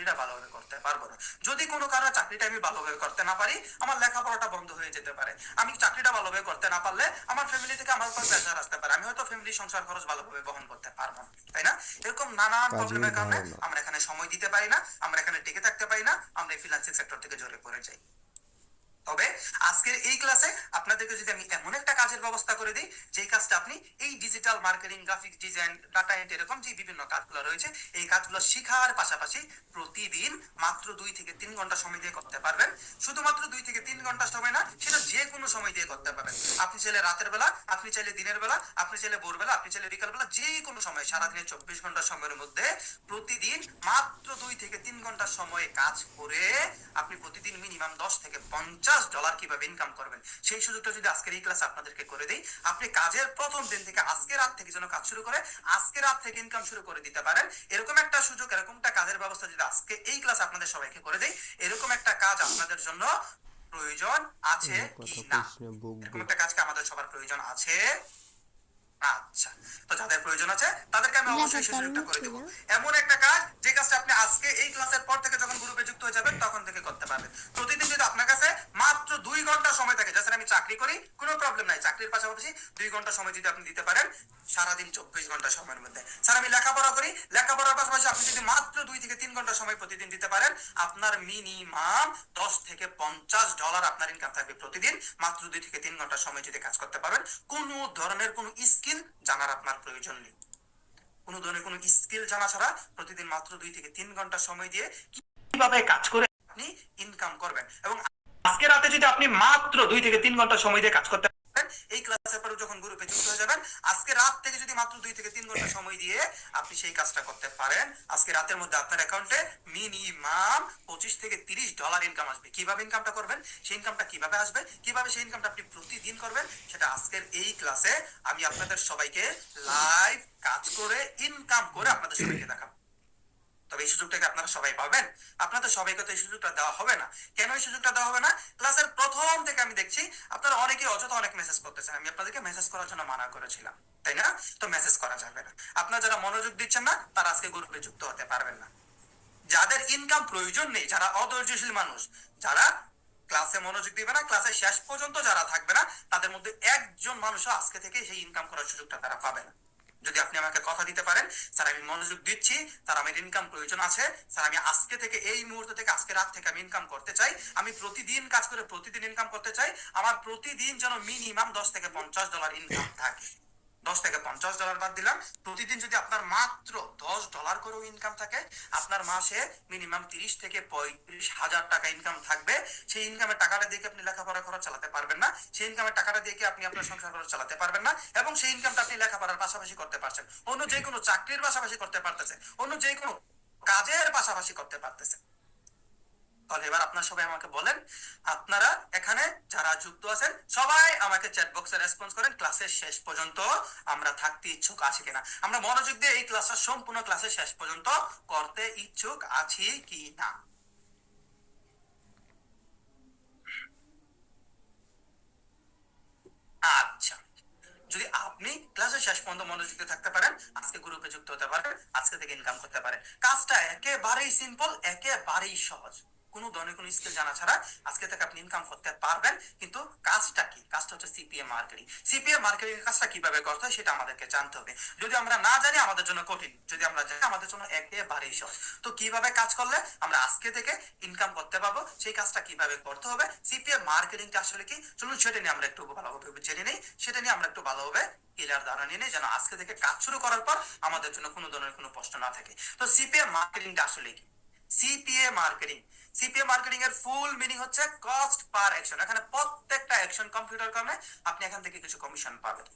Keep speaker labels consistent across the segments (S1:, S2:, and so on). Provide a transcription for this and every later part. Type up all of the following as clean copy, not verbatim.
S1: চাকরিটা ভালোভাবে করতে পারবো না। যদি কোনো কারণে চাকরিটা আমি ভালোভাবে করতে না পারি, আমার লেখাপড়াটা বন্ধ হয়ে যেতে পারে। আমি চাকরিটা ভালোভাবে করতে না পারলে আমার ফ্যামিলি থেকে আমার উপর প্রেশার আসতে পারে, আমি হয়তো ফ্যামিলি সংসার খরচ ভালোভাবে বহন করতে পারবো না, তাই না? এরকম নানান
S2: কাজের
S1: প্রবলেমের কারণে
S2: ধারণা।
S1: আমরা এখানে সময় দিতে পারি না, আমরা এখানে টিকে থাকতে পারি না, আমরা এই ফ্রিল্যান্সিং সেক্টর থেকে ঝরে পড়ে যাই। তবে আজকের এই ক্লাসে আপনাদেরকে যদি আমি এমন একটা কাজের ব্যবস্থা করে দিই, যেই কাজটা আপনি এই digital marketing, graphics design, data entry, এরকম যে বিভিন্ন কাজগুলো রয়েছে, এই কাজগুলো শেখার পাশাপাশি প্রতিদিন মাত্র 2 থেকে 3 ঘন্টা সময় দিয়ে করতে পারবেন। শুধুমাত্র 2 থেকে 3 ঘন্টা সময় না, সেটা যে কোনো সময় দিয়ে করতে পারবেন। আপনি চাইলে রাতের বেলা, আপনি চাইলে দিনের বেলা, আপনি চাইলে ভোরবেলা, আপনি চাইলে বিকাল বেলা, যে কোনো সময়, সারাদিনের 24 ঘন্টা সময়ের মধ্যে প্রতিদিন মাত্র 2 থেকে 3 ঘন্টা সময় কাজ করে আপনি প্রতিদিন মিনিমাম $10 থেকে $50 কিভাবে ইনকাম করবেন, সেই সুযোগটা যদি আজকের এই ক্লাসে আপনাদেরকে করে দিই, আপনি কাজের প্রথম দিন থেকে আজকে রাত থেকে যেন কাজ শুরু করে আজকে রাত থেকে ইনকাম শুরু করে দিতে পারেন। এরকম একটা সুযোগ, এরকম একটা কাজের ব্যবস্থা যদি আজকে এই ক্লাসে আপনাদের সবাইকে করে দেই, এরকম একটা কাজ আপনাদের জন্য প্রয়োজন আছে
S2: আমার
S1: কি
S2: কথা
S1: না?
S2: কইস না,
S1: এরকম
S2: বকবো।
S1: একটা কাজকে আমাদের সবার প্রয়োজন আছে। আচ্ছা, তো যাদের প্রয়োজন আছে তাদেরকে আমি অবশ্যই সেই সুযোগটা করে দেবো। এমন একটা কাজ, যে কাজটা আপনি আজকে এই ক্লাসের পর থেকে যখন গ্রুপে যুক্ত হয়ে যাবেন তখন থেকে করতে পারবেন। প্রতিদিন যদি আপনার কাছে মাত্র 2 ঘন্টা সময় থাকে, স্যার আমি চাকরি করি, কোনো প্রবলেম নাই, চাকরির পাশাপাশি 2 ঘন্টা সময় যদি আপনি দিতে পারেন সারাদিন 24 ঘন্টা সময়ের মধ্যে, স্যার আমি লেখাপড়া করি, লেখাপড়ার পাশাপাশি আপনি যদি মাত্র 2 থেকে 3 ঘন্টা সময় প্রতিদিন দিতে পারেন, আপনার মিনিমাম $10 থেকে $50 আপনার ইনকাম থাকবে প্রতিদিন, মাত্র 2 থেকে 3 ঘন্টা সময় যদি কাজ করতে পারেন। কোনো ধরনের কোনো স্কিল জানার আপনার প্রয়োজন নেই, কোনো ধরনের কোনো স্কিল জানা ছাড়া প্রতিদিন মাত্র 2 থেকে 3 ঘন্টা সময় দিয়ে কিভাবে কাজ করে আপনি ইনকাম করবেন। এবং আজকে রাতে যদি আপনি মাত্র 2 থেকে 3 ঘন্টা সময় দিয়ে কাজ করতে পারেন, এই ক্লাসের পরে যখন গ্রুপে যুক্ত হয়ে যাবেন, আজকে রাত থেকে যদি মাত্র 2 থেকে 3 ঘন্টা সময় দিয়ে আপনি সেই কাজটা করতে পারেন, আজকে রাতের মধ্যে আপনার অ্যাকাউন্টে মিনিমাম $25 থেকে $30 ইনকাম আসবে। কিভাবে ইনকামটা করবেন, সেই ইনকামটা কিভাবে আসবে, কিভাবে সেই ইনকামটা আপনি প্রতিদিন করবেন, সেটা আজকের এই ক্লাসে আমি আপনাদের সবাইকে লাইভ কাজ করে ইনকাম করে আপনাদের সবাইকে দেখাবো। তবে এই সুযোগটাকে আপনারা সবাই পাবেন? আপনাদের সবাইকে তো এই সুযোগটা দেওয়া হবে না। কেন এই সুযোগটা দেওয়া হবে না? ক্লাসের প্রথম থেকে আমি দেখছি আপনারা অনেকেই অযথা অনেক মেসেজ করতেছেন। আমি আপনাদেরকে মেসেজ করার জন্য মানা করেছিলাম, তাই না? তো মেসেজ করা যাবে না। আপনারা যারা মনোযোগ দিচ্ছেন না, তারা আজকে গ্রুপে যুক্ত হতে পারবেন না। যাদের ইনকাম প্রয়োজন নেই, যারা অধৈর্যশীল মানুষ, যারা ক্লাসে মনোযোগ দিবে না, ক্লাসের শেষ পর্যন্ত যারা থাকবে না, তাদের মধ্যে একজন মানুষও আজকে থেকে সেই ইনকাম করার সুযোগটা তারা পাবে না। যদি আপনি আমাকে কথা দিতে পারেন, স্যার আমি মনোযোগ দিচ্ছি, স্যার আমার ইনকাম প্রয়োজন আছে, স্যার আমি আজকে থেকে, এই মুহূর্ত থেকে, আজকে রাত থেকে আমি ইনকাম করতে চাই, আমি প্রতিদিন কাজ করে প্রতিদিন ইনকাম করতে চাই, আমার প্রতিদিন যেন মিনিমাম $10 থেকে $50 ইনকাম থাকে। $10 থেকে $50 বাদ দিলাম, প্রতিদিন যদি আপনার মাত্র $10 করেও ইনকাম থাকে, আপনার মাসে মিনিমাম 30 থেকে 35 হাজার টাকা ইনকাম থাকবে। সেই ইনকামের টাকাটা দিয়ে আপনি লেখাপড়া খরচ চালাতে পারবেন না, সেই ইনকামের টাকাটা দিয়ে আপনি আপনার সংসার খরচ চালাতে পারবেন না, এবং সেই ইনকামটা আপনি লেখাপড়ার পাশাপাশি করতে পারছেন, অন্য যে কোনো চাকরির পাশাপাশি করতে পারতেছে, অন্য যে কোনো কাজের পাশাপাশি করতে পারতেছে। তাহলে এবার আপনারা সবাই আমাকে বলেন, আপনারা এখানে যারা যুক্ত আছেন সবাই আমাকে চ্যাট বক্সে রেসপন্স করেন, ক্লাসের শেষ পর্যন্ত আমরা থাকতে ইচ্ছুক আছি কিনা, আমরা মনোযোগ দিয়ে এই ক্লাসটা সম্পূর্ণ ক্লাসের শেষ পর্যন্ত করতে ইচ্ছুক আছি কি না। আচ্ছা, যদি আপনি ক্লাসের শেষ পর্যন্ত মনোযোগ দিয়ে থাকতে পারেন, আজকে গ্রুপে যুক্ত হতে পারেন, আজকে থেকে ইনকাম করতে পারেন। কাজটা একেবারেই সিম্পল, একেবারেই সহজ, কোনো ধরনের কোনো স্কিল জানা ছাড়া আজকে থেকে আপনি ইনকাম করতে পারবেন। কিন্তু কাজটা কি? কাজটা হচ্ছে সিপিএ মার্কেটিং। সিপিএ মার্কেটিং এর কাজটা কিভাবে করতে হয় সেটা আমাদেরকে জানতে হবে। যদি আমরা না জানি আমাদের জন্য কঠিন, যদি আমরা জানি আমাদের জন্য একেবারেই সহজ। তো কিভাবে কাজ করলে আমরা আজকে থেকে ইনকাম করতে পারবো, সেই কাজটা কিভাবে করতে হবে, সিপিএ মার্কেটিংটা আসলে কি, চলুন সেটা নিয়ে আমরা একটু ভালোভাবে জেনে নেই, সেটা নিয়ে আমরা একটু ভালোভাবে ক্লিয়ার ধারণা নিয়ে নেই, যেন আজকে থেকে কাজ শুরু করার পর আমাদের জন্য কোনো ধরনের কোনো প্রশ্ন না থাকে। তো সিপিএ মার্কেটিংটা আসলে কি? সিপিএ মার্কেটিং, সিপিএ মার্কেটিং এর ফুল মিনিং হচ্ছে কস্ট পার অ্যাকশন। এখানে প্রত্যেকটা অ্যাকশন কম্পিউটার কারণে আপনি এখান থেকে কিছু কমিশন পাবেন।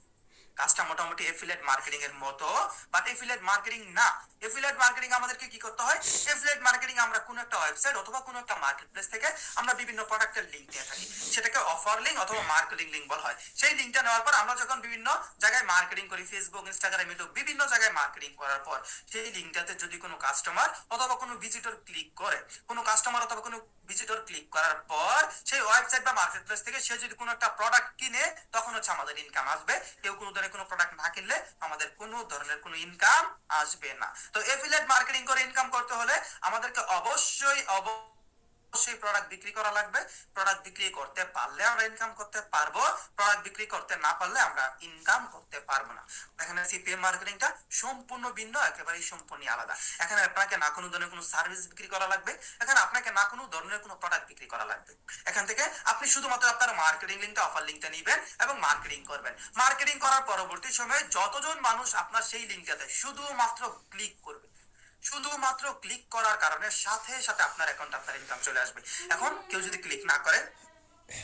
S1: কাজটা মোটামুটি এফিলিয়েট মার্কেটিং এর মতো, বাট এফিলিয়েট মার্কেটিং না। এফিলিয়েট মার্কেটিং আমাদেরকে কি করতে হয়? এফিলিয়েট মার্কেটিং আমরা কোনো একটা ওয়েবসাইট অথবা কোনো একটা মার্কেট প্লেস থেকে আমরা বিভিন্ন প্রোডাক্টের লিংক নিয়ে থাকি, সেটাকে অফার লিংক অথবা মার্কেটিং লিংক বলা হয়। সেই লিংকটা নেওয়ার পর আমরা যখন বিভিন্ন জায়গায় মার্কেটিং করি, ফেসবুক, ইনস্টাগ্রাম, ইউটিউব, বিভিন্ন জায়গায় মার্কেটিং করার পর সেই লিংকটাতে যদি কোনো কাস্টমার অথবা কোনো ভিজিটর ক্লিক করে, কোনো কাস্টমার অথবা কোনো ভিজিটর ক্লিক করার পর সেই ওয়েবসাইট বা মার্কেট প্লেস থেকে সে যদি কোনো একটা প্রোডাক্ট কিনে, তখন হচ্ছে আমাদের ইনকাম আসবে। কেউ কোনো ধরনের দামি কোনো প্রোডাক্ট না কিনলে আমাদের কোনো ধরনের কোনো ইনকাম আসবে না। তো এফিলিয়েট মার্কেটিং করে ইনকাম করতে হলে আমাদেরকে অবশ্যই অবশ্যই প্রোডাক্ট বিক্রি করা লাগবে। প্রোডাক্ট বিক্রি করতে পারলে আমরা ইনকাম করতে পারবো, প্রোডাক্ট বিক্রি করতে না পারলে আমরা ইনকাম করতে পারবো না। এখানে সিপিএম মার্কেটিংটা সম্পূর্ণ ভিন্ন, একেবারেই সম্পূর্ণ আলাদা। এখানে আপনাকে না কোনো ধরনের কোনো সার্ভিস বিক্রি করা লাগবে, এখানে আপনাকে না কোনো ধরনের কোনো প্রোডাক্ট বিক্রি করা লাগবে। এখান থেকে আপনি শুধুমাত্র আপনার মার্কেটিং লিঙ্কটা, অফার লিঙ্কটা নেবেন এবং মার্কেটিং করবেন। মার্কেটিং করার পরবর্তী সময়ে যতজন মানুষ আপনার সেই লিঙ্কটাতে শুধুমাত্র ক্লিক করবে, শুধুমাত্র ক্লিক করার কারণে সাথে সাথে আপনার অ্যাকাউন্ট, আপনার ইনকাম চলে আসবে। এখন কেউ যদি ক্লিক না করে,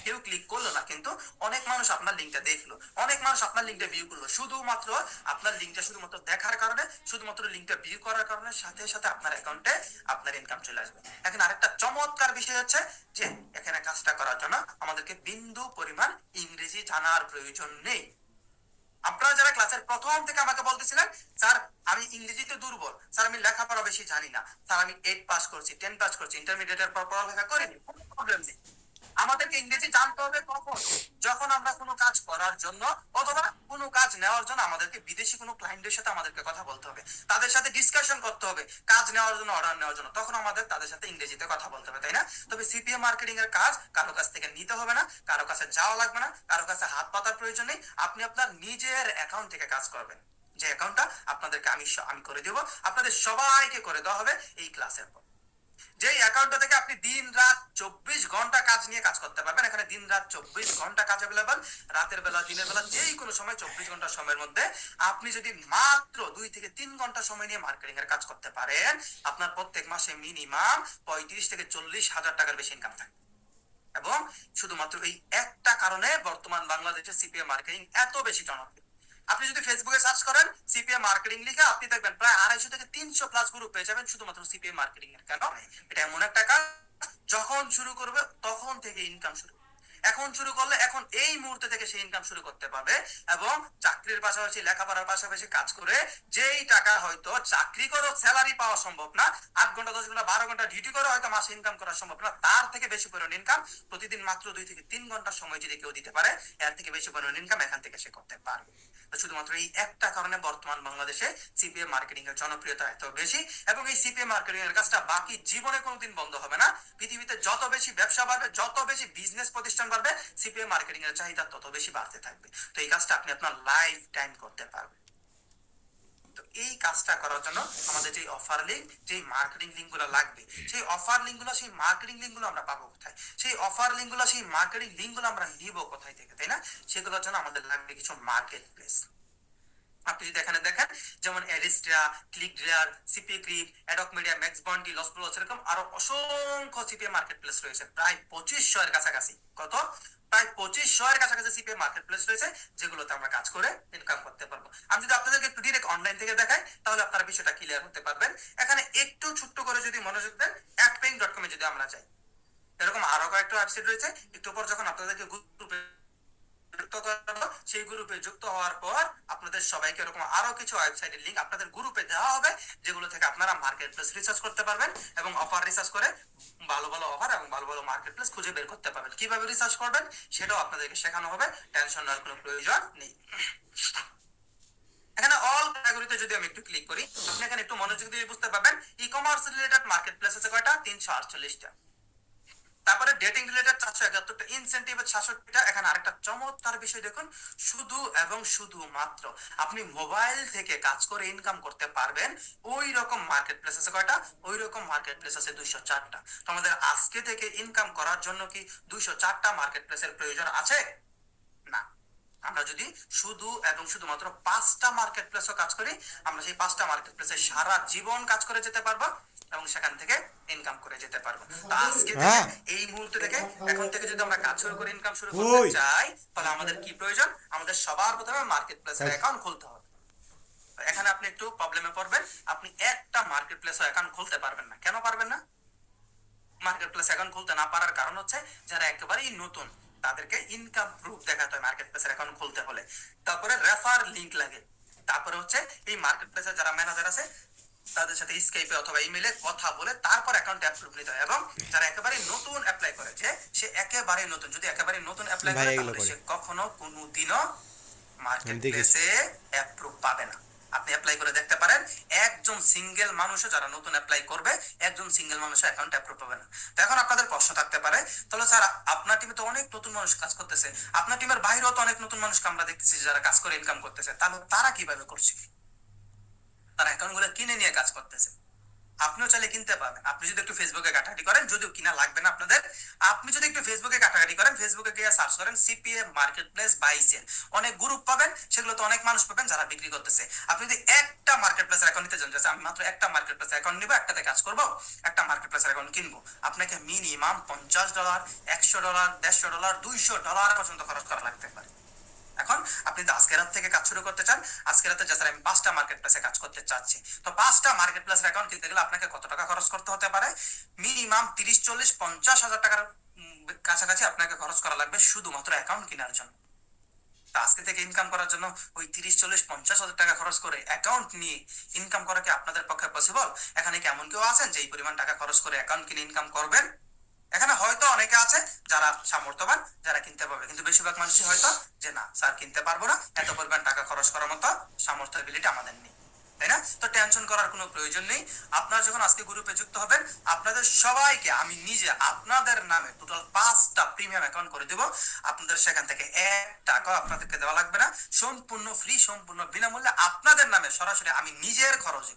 S1: কেউ ক্লিক করলো না, কিন্তু অনেক মানুষ আপনার লিঙ্কটা দেখলো, অনেক মানুষ আপনার লিঙ্কটা ভিউ করলো, শুধুমাত্র আপনার লিঙ্কটা শুধুমাত্র দেখার কারণে, শুধুমাত্র লিঙ্কটা ভিউ করার কারণে সাথে সাথে আপনার অ্যাকাউন্টে আপনার ইনকাম চলে আসবে। এখন আরেকটা চমৎকার বিষয় হচ্ছে যে এখানে কাজটা করার জন্য আমাদেরকে বিন্দু পরিমাণ ইংরেজি জানার প্রয়োজন নেই। আপনারা যারা ক্লাসের প্রথম থেকে আমাকে বলতেছিলেন, স্যার আমি ইংরেজিতে দুর্বল, স্যার আমি লেখাপড়া বেশি জানি না, স্যার আমি 8 পাস করছি, 10 পাস করছি, ইন্টারমিডিয়েটের পর পড়ালেখা করিনি, কোনো প্রবলেম নেই। আমাদেরকে ইংরেজি জানতে হবে কখন? যখন আমরা কোনো কাজ করার জন্য অথবা কোনো কাজ নেওয়ার জন্য আমাদেরকে বিদেশি কোনো ক্লায়েন্টের সাথে আমাদেরকে কথা বলতে হবে, তাদের সাথে ডিসকাশন করতে হবে কাজ নেওয়ার জন্য, অর্ডার নেওয়ার জন্য, তখন আমাদের তাদের সাথে ইংরেজিতে কথা বলতে হবে, তাই না? তবে সিপিএম মার্কেটিং এর কাজ কারো কাছ থেকে নিতে হবে না, কারো কাছে যাওয়া লাগবে না, কারো কাছে হাত পাতার প্রয়োজন নেই। আপনি আপনার নিজের অ্যাকাউন্ট থেকে কাজ করবেন, যে অ্যাকাউন্টটা আপনাদেরকে আমি করে দেব, আপনাদের সবাইকে করে দেওয়া হবে এই ক্লাসের পর। যেই অ্যাকাউন্টটা থেকে আপনি দিন রাত 24 ঘন্টা কাজ নিয়ে কাজ করতে পারবেন। এখানে দিন রাত 24 ঘন্টা কাজ অ্যাভেলেবল, রাতের বেলা দিনের বেলা যেই কোনো সময় 24 ঘন্টা সময়ের মধ্যে আপনি যদি মাত্র 2 থেকে 3 ঘন্টা সময় নিয়ে মার্কেটিং এর কাজ করতে পারেন, আপনার প্রত্যেক মাসে মিনিমাম 35 থেকে 40 হাজার টাকার বেশি ইনকাম থাকে। এবং শুধুমাত্র এই একটা কারণে বর্তমান বাংলাদেশের সিপিএম মার্কেটিং এত বেশি জনপ্রিয়। আপনি যদি ফেসবুকে সার্চ করেন সিপিএম মার্কেটিং লিখে, আপনি দেখবেন প্রায় 250 থেকে 300 প্লাস গ্রুপ পেয়ে যাবেন শুধুমাত্র সিপিএম মার্কেটিং এর। কেন? এটা এমন একটা কাজ যখন শুরু করবে তখন থেকে ইনকাম শুরু, এখন শুরু করলে এখন এই মুহূর্তে থেকে সে ইনকাম শুরু করতে পারবে। এবং চাকরির পাশাপাশি, লেখাপড়ার পাশাপাশি কাজ করে যেই টাকা হয়তো চাকরি করে স্যালারি পাওয়া সম্ভব না, 8 ঘন্টা 10 ঘন্টা 12 ঘন্টা ডিউটি করে হয়তো মাসে ইনকাম করা সম্ভব না, তার থেকে বেশি পরিমাণ ইনকাম প্রতিদিন মাত্র 2 থেকে 3 ঘন্টা সময় যদি কেউ দিতে পারে, এর থেকে বেশি পরিমাণ ইনকাম এখান থেকে সে করতে পারবে। তো শুধুমাত্র এই একটা কারণে বর্তমান বাংলাদেশে সিপিএম মার্কেটিং এর জনপ্রিয়তা এত বেশি, এবং এই সিপিএম মার্কেটিং এর কাজটা বাকি জীবনে কোনোদিন বন্ধ হবে না। পৃথিবীতে যত বেশি ব্যবসা বাড়বে, যত বেশি বিজনেস প্রতিষ্ঠান বাড়বে, সিপিএম মার্কেটিং এর চাহিদা তত বেশি বাড়তে থাকবে। তো এই কাজটা আপনি আপনার লাইফ টাইম করতে পারবেন। তো এই কাজটা করার জন্য আমাদের যে অফার লিঙ্ক, যে মার্কেটিং লিঙ্ক গুলো লাগবে, সেই অফার লিঙ্ক গুলো, সেই মার্কেটিং লিঙ্ক গুলো আমরা পাবো কোথায়? সেই অফার লিঙ্ক গুলো, সেই মার্কেটিং লিঙ্ক গুলো আমরা নিব কোথায় থেকে, তাই না? সেগুলোর জন্য আমাদের লাগবে কিছু মার্কেট প্লেস। আপনি যদি এখানে দেখেন, যেমন এরিস্ট্রা, ক্লিক ডিলার, সিপি গ্রিপ, অ্যাডক মিডিয়া, ম্যাক্স বন্ডি, লস প্লস, এরকম আরো অসংখ্য সিপিএম মার্কেট প্লেস রয়েছে, প্রায় 2500 এর কাছাকাছি। কত? প্রায় 2500 এর কাছাকাছি সিপিএম মার্কেট প্লেস রয়েছে, যেগুলোতে আমরা কাজ করে ইনকাম করতে পারবো। আমি যদি আপনাদেরকে একটু ডিরেক্ট অনলাইন থেকে দেখাই, তাহলে আপনারা বিষয়টা ক্লিয়ার হতে পারবেন। এখানে একটু ছোট্ট করে যদি মনোযোগ দেন, adpaying.com এ যদি আমরা যাই, এরকম আরো কয়েকটা ওয়েবসাইট রয়েছে। একটু পর যখন আপনাদেরকে গ্রুপে যুক্ত করবো, সেই গ্রুপে যুক্ত হওয়ার পর আপনাদের সবাইকে এরকম আরো কিছু ওয়েবসাইটের লিংক আপনাদের গ্রুপে দেওয়া হবে, যেগুলো থেকে আপনারা মার্কেট প্লেস রিসার্চ করতে পারবেন এবং অফার রিসার্চ করে ভালো ভালো অফার এবং ভালো ভালো মার্কেট প্লেস খুঁজে বের করতে পারবেন। কিভাবে রিসার্চ করবেন সেটাও আপনাদেরকে শেখানো হবে, টেনশন নেওয়ার কোনো প্রয়োজন নেই। এখানে অল ক্যাটাগরিতে যদি আমি একটু ক্লিক করি, আপনি এখানে একটু মনোযোগ দিয়ে বুঝতে পারবেন e commerce related market place আছে কয়টা? 348টা। তারপরে ডেটিং রিলেটেড 471টা, ইনসেন্টিভের 66টা। এখানে আরেকটা চমৎকার বিষয় দেখুন, শুধু এবং শুধু মাত্র আপনি মোবাইল থেকে কাজ করে ইনকাম করতে পারবেন ওই রকম মার্কেট প্লেস আছে কয়টা? ওই রকম মার্কেট প্লেস আছে 204টা। তো আমাদের আজকে থেকে ইনকাম করার জন্য কি 204টা মার্কেট প্লেসের প্রয়োজন আছে? না। আমরা যদি শুধু এবং শুধুমাত্র 5টা মার্কেট প্লেসও কাজ করি, আমরা সেই 5টা মার্কেট প্লেসে সারা জীবন কাজ করে যেতে পারবো এবং সেখান থেকে ইনকাম করে যেতে পারবো। তো আজকে থেকে, এই মুহূর্তে থেকে, এখন থেকে যদি আমরা কাজ শুরু করে ইনকাম শুরু করতে চাই, তাহলে আমাদের কি প্রয়োজন? আমাদের সবার প্রথমে মার্কেট প্লেসের অ্যাকাউন্ট খুলতে হবে। এখানে আপনি একটু প্রবলেমে পড়বেন, আপনি একটা মার্কেট প্লেসও অ্যাকাউন্ট খুলতে পারবেন না। কেন পারবেন না? মার্কেট প্লেস অ্যাকাউন্ট খুলতে না পারার কারণ হচ্ছে, যারা একেবারেই নতুন তাদেরকে ইনকাম প্রুফ দেখাতে হয় মার্কেট প্লেসের অ্যাকাউন্ট খুলতে হলে। তারপরে রেফার লিংক লাগে। তারপরে হচ্ছে এই মার্কেট প্লেসের যারা ম্যানেজার আছে তাদের সাথে স্কাইপে অথবা ইমেইলে কথা বলে তারপর অ্যাকাউন্ট অ্যাপ্রুভ নিতে হয়। এবং যারা একেবারে নতুন অ্যাপ্লাই করে, যে সে একেবারে নতুন, যদি একেবারে নতুন অ্যাপ্লাই করে, তাহলে সে কখনো কোনোদিনও মার্কেট প্লেসে অ্যাপ্রুভ পাবে না। আপনি অ্যাপ্লাই করে দেখতে পারেন, একজন সিঙ্গেল মানুষও যারা নতুন অ্যাপ্লাই করবে, একজন সিঙ্গেল মানুষের অ্যাকাউন্ট অ্যাপ্রুভ পাবে না। তো এখন আপনাদের প্রশ্ন থাকতে পারে, তাহলে স্যার আপনার টিমে তো অনেক নতুন মানুষ কাজ করতেছে, আপনার টিমের বাইরেও তো অনেক নতুন মানুষকে আমরা দেখতেছি যারা কাজ করে ইনকাম করতেছে, তাহলে তারা কিভাবে করছে? তারা অ্যাকাউন্ট গুলো কিনে নিয়ে কাজ করতেছে। আপনিও চাইলে কিনতে পারবেন। আপনি যদি একটু ফেসবুকে ঘাটাঘাটি করেন, যদিও কিনা লাগবে না আপনাদের, আপনি যদি একটু ফেসবুকে ঘাটাঘাটি করেন, ফেসবুকে গিয়ে সার্চ করেন CPA marketplace buy sell, অনেক গ্রুপ পাবেন, সেগুলোতে অনেক মানুষ পাবেন যারা বিক্রি করতেছে। আপনি যদি একটা মার্কেট প্লেসের অ্যাকাউন্ট নিতে চান, যে আমি মাত্র একটা মার্কেট প্লেসের অ্যাকাউন্ট নিবো, একটাতে কাজ করবো, একটা মার্কেট প্লেসের অ্যাকাউন্ট কিনবো, আপনাকে মিনিমাম $50, $100, $150, $200 পর্যন্ত খরচ করা লাগতে পারে। এখন আপনি তো আজকে রাত থেকে কাজ শুরু করতে চান, আজকে রাতে যা আমি 5টা মার্কেট প্লেসে কাজ করতে চাচ্ছি, তো 5টা মার্কেট প্লেসের অ্যাকাউন্ট কিনতে গেলে আপনাকে কত টাকা খরচ করতে হতে পারে? মিনিমাম 30, 40, 50 হাজার টাকার কাছাকাছি আপনাকে খরচ করা লাগবে শুধুমাত্র অ্যাকাউন্ট কেনার জন্য। তো আজকে থেকে ইনকাম করার জন্য ওই 30, 40, 50 হাজার টাকা খরচ করে অ্যাকাউন্ট নিয়ে ইনকাম করা কি আপনাদের পক্ষে পসিবল? এখানে কি এমন কেউ আছেন যে এই পরিমাণ টাকা খরচ করে অ্যাকাউন্ট কিনে ইনকাম করবেন? এখানে হয়তো অনেকে আছে যারা সামর্থ্যবান, যারা কিনতে পারবে, কিন্তু বেশিরভাগ মানুষই হয়তো যে না স্যার কিনতে পারবো না, এত পরিমাণ টাকা খরচ করার মতো সামর্থ্য এবিলিটি আমাদের নেই, তাই না? তো টেনশন করার কোনো প্রয়োজন নেই। আপনারা যখন আজকে গ্রুপে যুক্ত হবেন, আপনাদের সবাইকে আমি নিজে আপনাদের নামে টোটাল 5টা প্রিমিয়াম অ্যাকাউন্ট করে দেবো। আপনাদের সেখান থেকে 1 টাকাও আপনাদেরকে দেওয়া লাগবে না, সম্পূর্ণ ফ্রি, সম্পূর্ণ বিনামূল্যে আপনাদের নামে সরাসরি আমি নিজের খরচে,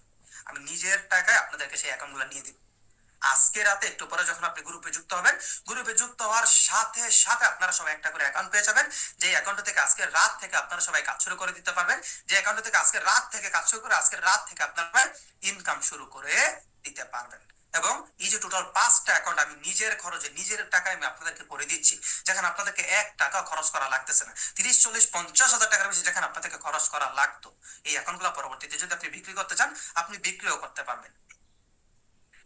S1: আমি নিজের টাকায় আপনাদেরকে সেই অ্যাকাউন্টগুলো নিয়ে দিব। আজকে রাতে একটু পরে যখন আপনি গ্রুপে যুক্ত হবেন, গ্রুপে যুক্ত হওয়ার সাথে সাথে আপনারা সবাই একটা করে অ্যাকাউন্ট পেয়ে যাবেন, যে অ্যাকাউন্ট থেকে আজকে রাত থেকে আপনারা সবাই কাজ শুরু করে দিতে পারবেন, যে অ্যাকাউন্ট থেকে আজকে রাত থেকে কাজ শুরু করে আজকে রাত থেকে আপনারা ইনকাম শুরু করে দিতে পারবেন। এবং এই যে টোটাল 5টা অ্যাকাউন্ট আমি নিজের খরচে, নিজের টাকায় আমি আপনাদেরকে করে দিচ্ছি, যেখানে আপনাদেরকে 1 টাকা খরচ করা লাগতেছে না, 30, 40, 50 হাজার টাকার বেশি যেখানে আপনাদেরকে খরচ করা লাগতো, এই অ্যাকাউন্টগুলো পরবর্তীতে যদি আপনি বিক্রি করতে চান, আপনি বিক্রিও করতে পারবেন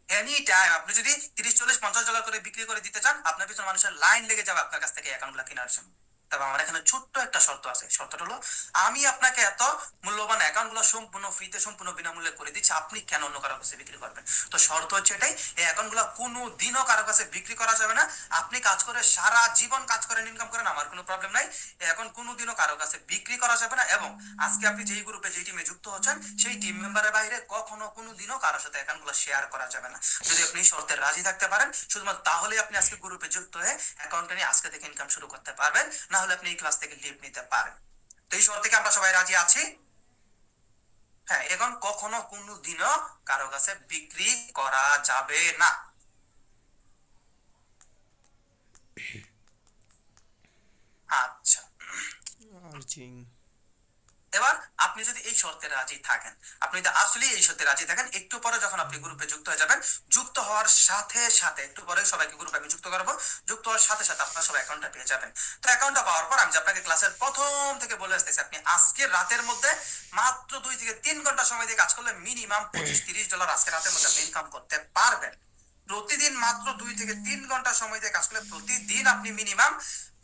S1: এনি টাইম। আপনি যদি 30, 40, 50 ডলার করে বিক্রি করে দিতে চান, আপনার পিছনে মানুষের লাইন লেগে যাবে আপনার কাছ থেকে অ্যাকাউন্টগুলো কেনার জন্য। তবে আমার এখানে ছোট্ট একটা শর্ত আছে, শর্তটা হলো আমি আপনাকে এত মূল্যবান অ্যাকাউন্টগুলো সম্পূর্ণ ফ্রিতে, সম্পূর্ণ বিনামূল্যে করে দিচ্ছি, আপনি কেন অন্য কারো কাছে বিক্রি করবেন? তো শর্ত হচ্ছে এটাই, এই অ্যাকাউন্টগুলো কোনো দিনও কারো কাছে বিক্রি করা যাবে না। আপনি কাজ করে সারা জীবন কাজ করেন, ইনকাম করেন, আমার কোনো প্রবলেম নাই, এখন কোনো দিনও কারো কাছে বিক্রি করা যাবে না। এবং আজকে আপনি যেই গ্রুপে, যেই টিমে যুক্ত হচ্ছেন, সেই টিম মেম্বারের বাইরে কখনো কোনো দিনও কারোর সাথে অ্যাকাউন্টগুলো শেয়ার করা যাবে না। যদি আপনি শর্তে রাজি থাকতে পারেন, শুধুমাত্র তাহলে আপনি আজকে গ্রুপে যুক্ত হয়ে অ্যাকাউন্ট নিয়ে আজকে থেকে ইনকাম শুরু করতে পারবেন, না হলে আপনি এই ক্লাস থেকে লিভ নিতে পারেন। তো এই শর্তে কি আমরা সবাই রাজি আছি? হ্যাঁ, এখন কখনো কোনো দিনও কারো কাছে বিক্রি করা যাবে না। আচ্ছা, এবার আপনি যদি এই শর্তে রাজি থাকেন, আপনি যদি আসলে এই শর্তে রাজি থাকেন, একটু পরে যখন আপনি গ্রুপে যুক্ত হয়ে যাবেন, যুক্ত হওয়ার সাথে সাথে একটু পরে সবাইকে গ্রুপে আমি যুক্ত করবো, যুক্ত হওয়ার সাথে সাথে আপনারা সবাই অ্যাকাউন্টটা পেয়ে যাবেন। তো অ্যাকাউন্টটা পাওয়ার পর আমি যে আপনাকে ক্লাসের প্রথম থেকে বলে আসতেছি, আপনি আজকে রাতের মধ্যে মাত্র 2 থেকে 3 ঘন্টা সময় দিয়ে কাজ করলে মিনিমাম $25-30 আজকে রাতের মধ্যে আপনি ইনকাম করতে পারবেন। প্রতিদিন মাত্র 2 থেকে 3 ঘন্টা সময় দিয়ে কাজ করলে প্রতিদিন আপনি মিনিমাম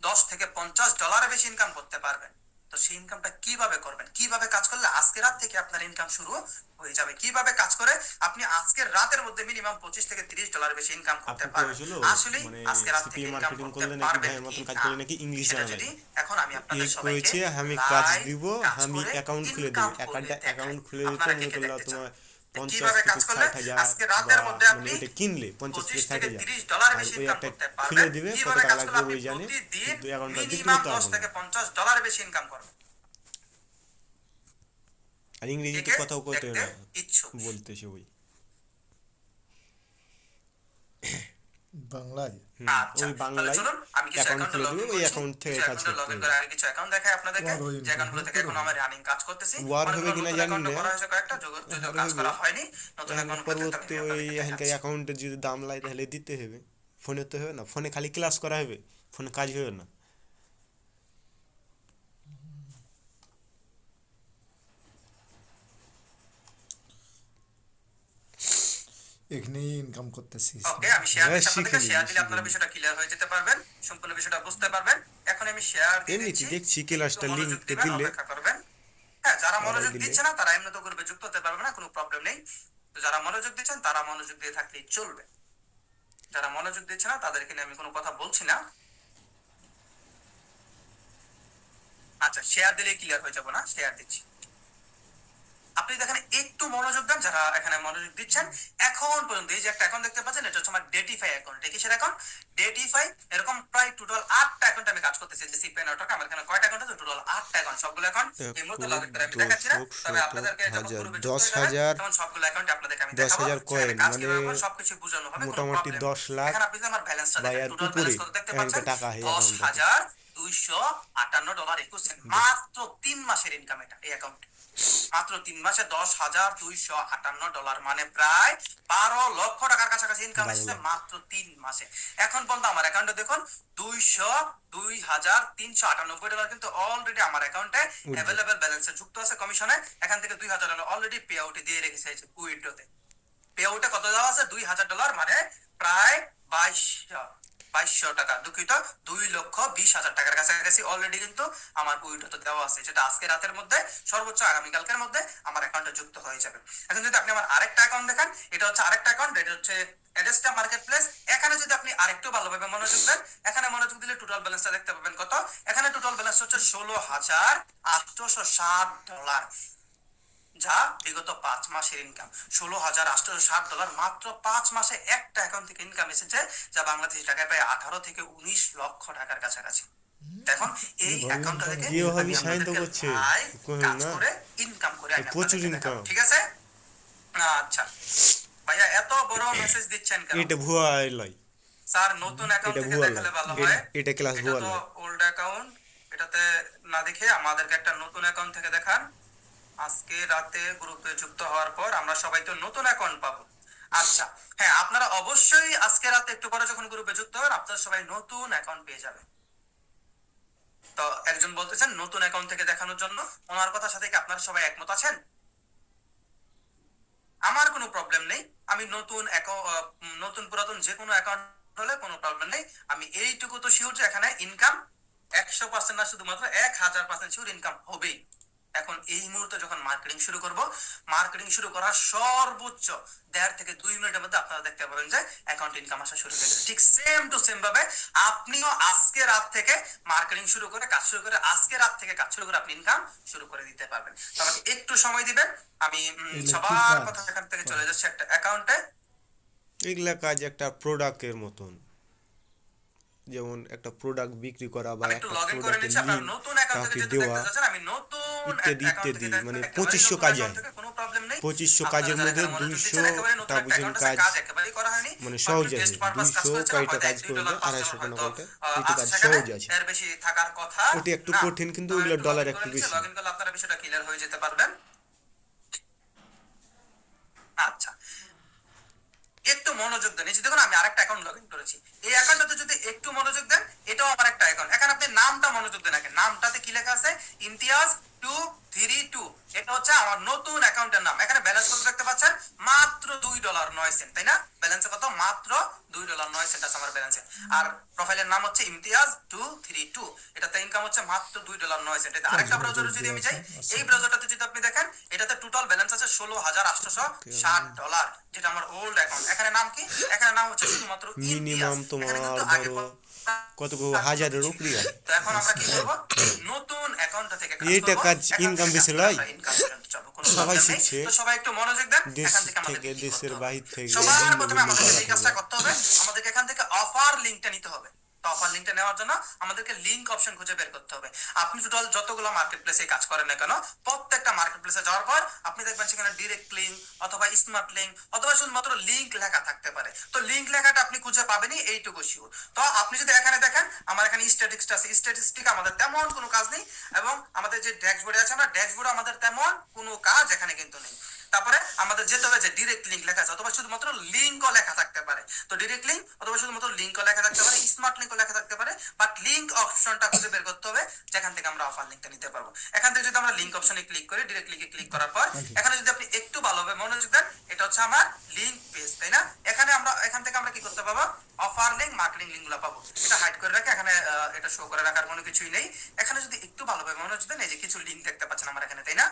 S1: $10 থেকে $50 বেশি ইনকাম করতে পারবেন। তো সেই ইনকামটা কিভাবে করবেন, কিভাবে কাজ করলে আজকে রাত থেকে আপনার ইনকাম শুরু হয়ে যাবে, কিভাবে কাজ করে আপনি আজকের রাতের মধ্যে মিনিমাম $25 থেকে $30 বেশি ইনকাম করতে পারবেন, আসলে আজকে রাত থেকে ইনকাম করতে পারবেন সেটা যদি এখন আমি আপনাদের সবাইকে
S2: আমি কাজ
S1: লাইভ
S2: দিব,
S1: কাজ
S2: আমি
S1: করে
S2: অ্যাকাউন্ট খুলে দেব,
S1: ইনকাম করে দেখাই,
S2: অ্যাকাউন্ট খুলে দিতে
S1: আপনারা কে
S2: মনে
S1: কে
S2: করলে
S1: দেখতে চান
S2: তোমার 50
S1: কিভাবে কাজ
S2: থেকে
S1: করলে
S2: 60 হাজার
S1: আজকে
S2: বা
S1: রাতের মধ্যে
S2: মানে
S1: আপনি
S2: ওটা কিনলে 50 থেকে
S1: 25
S2: 60
S1: থেকে
S2: হাজার
S1: 30 ডলার
S2: আর
S1: বেশি
S2: ওই
S1: ইনকাম
S2: একটা
S1: করতে
S2: খুলে
S1: পারবেন,
S2: দিবে, কত
S1: কিভাবে
S2: টাকা
S1: কাজ করলে
S2: লাগবে
S1: আপনি
S2: ওই জানে,
S1: প্রতিদিন
S2: কিন্তু অ্যাকাউন্টটা বিক্রি
S1: মিনিমাম
S2: করতে পারবো
S1: 10
S2: না।
S1: থেকে $50 বেশি ইনকাম করবেন।
S2: আর
S1: কে
S2: ইংরেজিতে
S1: কে
S2: কথাও কইতে
S1: দেখতে
S2: না
S1: ইচ্ছুক?
S2: বলতেছে ওই
S3: বাংলায়।
S1: আচ্ছা,
S2: ওই
S1: তাহলে
S2: বাংলায়
S1: চলুন আমি কিছু
S2: অ্যাকাউন্ট
S1: অ্যাকাউন্টে
S2: খুলে
S1: লগ
S2: দিবে,
S1: ইন
S2: ওই
S1: করছি,
S2: অ্যাকাউন্ট থেকে
S1: কিছু
S2: কাজ
S1: অ্যাকাউন্টে লগ
S2: করতে
S1: ইন
S2: হবে।
S1: করে আগে কিছু অ্যাকাউন্ট দেখাই আপনাদেরকে,
S3: ওয়ারও
S1: যে অ্যাকাউন্টগুলো থেকে এখন আমার রানিং কাজ করতেছি,
S2: ওয়ার হবে
S1: অনেকগুলো
S2: কিনা
S1: নতুন
S2: জানি
S1: অ্যাকাউন্টে
S2: না,
S1: করা হয়েছে কয়েকটা, যদিও
S2: আর
S1: কাজ
S2: হবে
S1: করা হয়নি, নতুন
S2: এখন
S1: অ্যাকাউন্টগুলো থাকলে
S2: পরবর্তী
S1: আমি
S2: ওই
S1: আপনাদেরকে
S2: এখানকার
S1: দেখাচ্ছি।
S2: অ্যাকাউন্টের যদি দাম লাগে তাহলে দিতে হবে। ফোনে তো হবে না, ফোনে খালি ক্লাস করা হবে, ফোনে কাজ হবে না।
S3: এখানেই ইনকাম করতেছিস
S1: ওকে, আমি শেয়ার দিচ্ছি
S2: শিখে
S1: আপনাদেরকে,
S2: নিবি,
S1: শেয়ার দিলে
S2: শিখে
S1: আপনারা
S2: নিবি।
S1: বিষয়টা ক্লিয়ার হয়ে যেতে পারবেন, সম্পূর্ণ বিষয়টা বুঝতে পারবেন। এখন আমি শেয়ার দিয়ে
S2: এমনিতে
S1: দিচ্ছি,
S2: দেখছি
S1: একটু
S2: ক্লাসটা
S1: মনোযোগ
S2: লিঙ্কটা
S1: দিবেন,
S2: দিলে,
S1: অপেক্ষা করবেন। হ্যাঁ, যারা
S2: ওরাই
S1: মনোযোগ
S2: দিলে
S1: দিচ্ছে না তারা এমনি তো গ্রুপে যুক্ত হতে পারবে না, কোনো প্রবলেম নেই। তো যারা মনোযোগ দিচ্ছেন তারা মনোযোগ দিয়ে থাকলেই চলবে, যারা মনোযোগ দিচ্ছে না তাদেরকে নিয়ে আমি কোনো কথা বলছি না। আচ্ছা, শেয়ার দিলেই ক্লিয়ার হয়ে যাবো না? শেয়ার দিচ্ছি। আপনি দেখেন একটু মনোযোগ দেন, যারা এখানে মনোযোগ দিচ্ছেন। এখন পর্যন্ত এই যে একটা অ্যাকাউন্ট দেখতে পাচ্ছেন, এটা হচ্ছে আমার ডেটিফাই অ্যাকাউন্ট। এটা কিসের অ্যাকাউন্ট? ডেটিফাই। এরকম প্রায় টোটাল 8টা অ্যাকাউন্ট আমি কাজ করতেছি। যে সিপিআই নেটওয়ার্ক আমার এখানে কয়টা অ্যাকাউন্ট আছে? টোটাল 8টা অ্যাকাউন্ট। সবগুলো অ্যাকাউন্ট এই মুহূর্তে লগ ইন করে আমি দেখাচ্ছি না, তবে আপনাদেরকে যখন গ্রুপে যুক্ত হয়ে যাবেন তখন সবগুলো অ্যাকাউন্ট আপনাদেরকে আমি দেখাবো।
S2: 10,000
S1: সেখানে
S2: কয়েন
S1: কাজ
S2: মানে
S1: কিভাবে করে সবকিছু বোঝানো হবে, কোনো
S2: মোটামুটি
S1: প্রবলেম
S2: 10 লাখ
S1: এখানে আপনি যদি আমার ব্যালেন্সটা
S2: বা
S1: দেখেন,
S2: এর
S1: টোটাল
S2: উপরে
S1: ব্যালেন্স কত দেখতে পাচ্ছেন?
S2: এখানকার টাকা হয় অ্যাকাউন্টে।
S1: $10,258.21। মাত্র 3 মাসের ইনকাম এটা এই অ্যাকাউন্টে। মাত্র 3 মাসে $10,258, মানে প্রায় 12 লক্ষ টাকার কাছাকাছি ইনকাম এসেছে মাত্র 3 মাসে। এখন পর্যন্ত আমার অ্যাকাউন্টে দেখুন $202,398 কিন্তু অলরেডি আমার অ্যাকাউন্টে অ্যাভেলেবল ব্যালেন্সে যুক্ত আছে কমিশনে। এখান থেকে $2,000 অলরেডি পে আউটে দিয়ে রেখেছে উইথড্রতে। পে আউটে কত দেওয়া আছে? $2,000, মানে প্রায় 2200 টাকা, দুঃখিত, 2,20,000 টাকার কাছাকাছি অলরেডি কিন্তু আমার উইথড্রতে দেওয়া আছে, যেটা আজকে রাতের মধ্যে সর্বোচ্চ আগামীকালকের মধ্যে আমার অ্যাকাউন্টে যুক্ত হয়ে যাবে। এখন যদি আপনি আমার আরেকটা অ্যাকাউন্ট দেখেন, এটা হচ্ছে আরেকটা অ্যাকাউন্ট, এটা হচ্ছে অ্যাডেস্টা মার্কেট প্লেস। এখানে যদি আপনি আরেকটু ভালোভাবে মনোযোগ দেন, এখানে মনোযোগ দিলে টোটাল ব্যালেন্সটা দেখতে পাবেন কত। এখানে টোটাল ব্যালেন্স হচ্ছে $16,860, যা বিগত 5 মাসের ইনকাম। $16,860 মাত্র 5 মাসে একটা অ্যাকাউন্ট থেকে ইনকাম এসেছে, যা বাংলাদেশি টাকায় প্রায় 18 থেকে 19 লক্ষ টাকার কাছাকাছি। দেখুন এই অ্যাকাউন্টটা থেকে
S2: গৃহহাবি
S1: আমি
S2: সাহায্য
S1: আপনাদেরকে
S2: করছে
S1: live কাজ
S2: না
S1: করে ইনকাম করে আমি
S2: প্রচুর
S1: আপনাদেরকে
S2: ইনকাম।
S1: দেখাবো, ঠিক আছে? আচ্ছা ভাইয়া, এত বড় মেসেজ দিচ্ছেন কেন?
S2: এটা ভুয়া লয়,
S1: স্যার নতুন অ্যাকাউন্ট
S2: এটা
S1: থেকে
S2: ভুয়া
S1: দেখালে
S2: লয়,
S1: ভালো হয়।
S2: এটা ক্লাস
S1: এটা
S2: ভুয়া
S1: তো
S2: লয়।
S1: ওল্ড অ্যাকাউন্ট, এটাতে না দেখে আমাদেরকে একটা নতুন অ্যাকাউন্ট থেকে দেখান। আজকে রাতে গ্রুপে যুক্ত হওয়ার পর আমরা সবাই তো নতুন অ্যাকাউন্ট পাবো। আচ্ছা হ্যাঁ, আপনারা অবশ্যই আজকে রাতে একটু পরে যখন গ্রুপে যুক্ত হবেন, আপনারা সবাই নতুন অ্যাকাউন্ট পেয়ে যাবেন। তো একজন বলতেছেন নতুন অ্যাকাউন্ট থেকে দেখানোর জন্য, ওনার কথার সাথে কি আপনারা সবাই একমত আছেন? আমার কোনো প্রবলেম নেই। আমি নতুন পুরাতন যে কোনো অ্যাকাউন্ট হলে কোনো প্রবলেম নেই। আমি এইটুকু তো শিওর যে এখানে ইনকাম 100% না, শুধুমাত্র 1000% শিওর ইনকাম হবেই। এখন এই মুহূর্তে যখন মার্কেটিং শুরু করব, মার্কেটিং শুরু করার সর্বোচ্চ 1.5 থেকে 2 মিনিটের মধ্যে আপনারা দেখতে পাবেন যে অ্যাকাউন্ট ইনকাম আসা শুরু হয়ে গেছে। ঠিক সেম টু সেম ভাবে আপনিও আজকে রাত থেকে মার্কেটিং শুরু করে কাজ শুরু করে, আজকে রাত থেকে কাজ শুরু করে আপনি ইনকাম শুরু করে দিতে পারবেন। তো আমাকে একটু সময় দিবেন, আমি সবার কথা এখান থেকে চলে যাচ্ছি একটা অ্যাকাউন্টে।
S2: এগুলা কাজ একটা প্রোডাক্টের মতন, যেমন একটা প্রোডাক্ট বিক্রি করা বা
S1: আমি একটু
S2: একটা
S1: লগ ইন করে
S2: প্রোডাক্টের
S1: নিচ্ছি। আপনার
S2: লিঙ্ক
S1: নতুন অ্যাকাউন্ট থেকে
S2: কাউকে
S1: যদি
S2: দেওয়া
S1: দেখতে চাচ্ছেন, আমি নতুন
S2: ইত্যাদি
S1: অ্যাকাউন্ট
S2: ইত্যাদি,
S1: থেকে
S2: মানে
S1: একেবারে
S2: 2500
S1: নতুন
S2: কাজ
S1: অ্যাকাউন্ট
S2: হয়।
S1: থেকে কোনো প্রবলেম নেই।
S2: 2500
S1: আপনারা
S2: কাজের
S1: যারা
S2: মধ্যে
S1: এখানে মনোযোগ
S2: 200
S1: দিচ্ছেন, একেবারে নতুন
S2: টা
S1: একটা
S2: বুঝেন
S1: অ্যাকাউন্ট আছে,
S2: কাজ
S1: কাজ একেবারেই করা হয়নি,
S2: মানে
S1: হয়তো
S2: সহজ আছে।
S1: টেস্ট পারপাস কাজ
S2: 200
S1: করেছিলাম,
S2: কয়টা
S1: হয়তো
S2: কাজ
S1: 1-2
S2: করলে
S1: ডলার 5
S2: 250
S1: ডলার
S2: টাকা
S1: হয়তো
S2: কয়টা এটা
S1: আছে
S2: কাজ
S1: সেখানে,
S2: সহজ আছে।
S1: এর বেশি থাকার কথা
S2: ওটি একটু
S1: না।
S2: কঠিন, কিন্তু
S1: তো
S2: ওগুলো
S1: একটু
S2: ডলার
S1: লগ ইন
S2: একটু
S1: করে নিচ্ছি,
S2: বেশি।
S1: লগ ইন করলে আপনারা বিষয়টা ক্লিয়ার হয়ে যেতে পারবেন। আচ্ছা একটু মনোযোগ দেন। এই যে দেখুন আমি আরেকটা অ্যাকাউন্ট লগ ইন করেছি, এই অ্যাকাউন্টটাতে যদি একটু মনোযোগ দেন, এটাও আমার একটা অ্যাকাউন্ট। এখানে আপনি নামটা মনোযোগ দেন আগে, নামটাতে কি লেখা আছে? ইমতিয়াজ 232। এটা হচ্ছে আমার নতুন অ্যাকাউন্টের নাম। এখানে ব্যালেন্স কত দেখতে পাচ্ছেন? মাত্র $2.09, তাই না? ব্যালেন্সে কত? মাত্র $2.09 আছে আমার ব্যালেন্সে। আর প্রোফাইলের নাম হচ্ছে ইমতিয়াজ 232। এটাতে ইনকাম হচ্ছে মাত্র $2.09। এটা আরেকটা ব্রাউজারে যদি আমি যাই, এই ব্রাউজারটাতে যদি আপনি দেখেন, এটাতে টোটাল ব্যালেন্স আছে $16,860, যেটা আমার ওল্ড অ্যাকাউন্ট। এখানে নাম কি? এখানে নাম হচ্ছে শুধুমাত্র ইমতিয়াজ।
S2: মিনিমাম তোমার
S1: এখানে কিন্তু আগে
S2: ধরো কত হাজারের উপরে আছে।
S1: তো এখন আমরা কি করব? নতুন অ্যাকাউন্টটা থেকে কাজ
S2: এইটা
S1: করব।
S2: কাজ
S1: এখান
S2: ইনকাম
S1: থেকে
S2: বেশি
S1: কাজ করে
S2: লয়,
S1: আমরা ইনকাম পর্যন্ত যাবো, কোনো
S2: সবাই
S1: প্রবলেম নেই।
S2: শিখছে।
S1: তো সবাই একটু মনোযোগ দেন।
S2: দেশ
S1: এখান থেকে আমাদের
S2: থেকে,
S1: কি
S2: দেশের
S1: করতে হবে?
S2: বাহির থেকে,
S1: সবার
S2: ভিন্ন
S1: প্রথমে
S2: ভিন্ন
S1: আমাদের এই
S2: জায়গা
S1: কাজটা
S2: থেকে।
S1: করতে হবে, আমাদেরকে এখান থেকে অফার লিংকটা নিতে হবে। তো অফার লিংকটা নেওয়ার জন্য আমাদেরকে লিংক অপশন খুঁজে বের করতে হবে। আপনি টোটাল যতগুলো মার্কেট প্লেসে কাজ করেন না কেন, প্রত্যেকটা মার্কেট প্লেসে যাওয়ার পর আপনি দেখবেন সেখানে ডিরেক্ট লিংক অথবা স্মার্ট লিংক অথবা শুধুমাত্র লিংক লেখা থাকতে পারে। তো লিংক লেখাটা আপনি খুঁজে পাবেনই, এইটুকু শিওর। তো আপনি যদি এখানে দেখেন, আমার এখানে স্ট্যাটিস্টিক্স আছে। স্ট্যাটিস্টিক আমাদের তেমন কোনো কাজ নেই, এবং আমাদের যে ড্যাশবোর্ডে আছে, আমরা ড্যাশবোর্ডে আমাদের তেমন কোনো কাজ এখানে কিন্তু নেই। তারপরে আমাদের যেতে হবে যে ডিরেক্ট লিংক লেখা আছে, অথবা শুধুমাত্র লিংকও লেখা থাকতে পারে। তো ডিরেক্ট লিংক অথবা শুধুমাত্র লিংকও লেখা থাকতে পারে, স্মার্ট লিংকও লেখা থাকতে পারে, বাট লিংক অপশনটা খুঁজে বের করতে হবে যেখান থেকে আমরা অফার লিংকটা নিতে পারবো। এখান থেকে যদি আমরা লিংক অপশনে ক্লিক করি, ডিরেক্ট লিংকে ক্লিক করার পর এখানে যদি আপনি একটু ভালোভাবে মনোযোগ দেন, এটা হচ্ছে আমার লিংক পেজ, তাই না? এখান থেকে আমরা কি করতে পাবো? অফার লিংক, মার্কেটিং লিংকগুলো পাবো। এটা হাইড করে রাখি, এখানে এটা শো করে রাখার কোনো কিছুই নেই। এখানে যদি একটু ভালোভাবে মনোযোগ দেন, এই যে কিছু লিংক দেখতে পাচ্ছেন আমার এখানে, তাই না?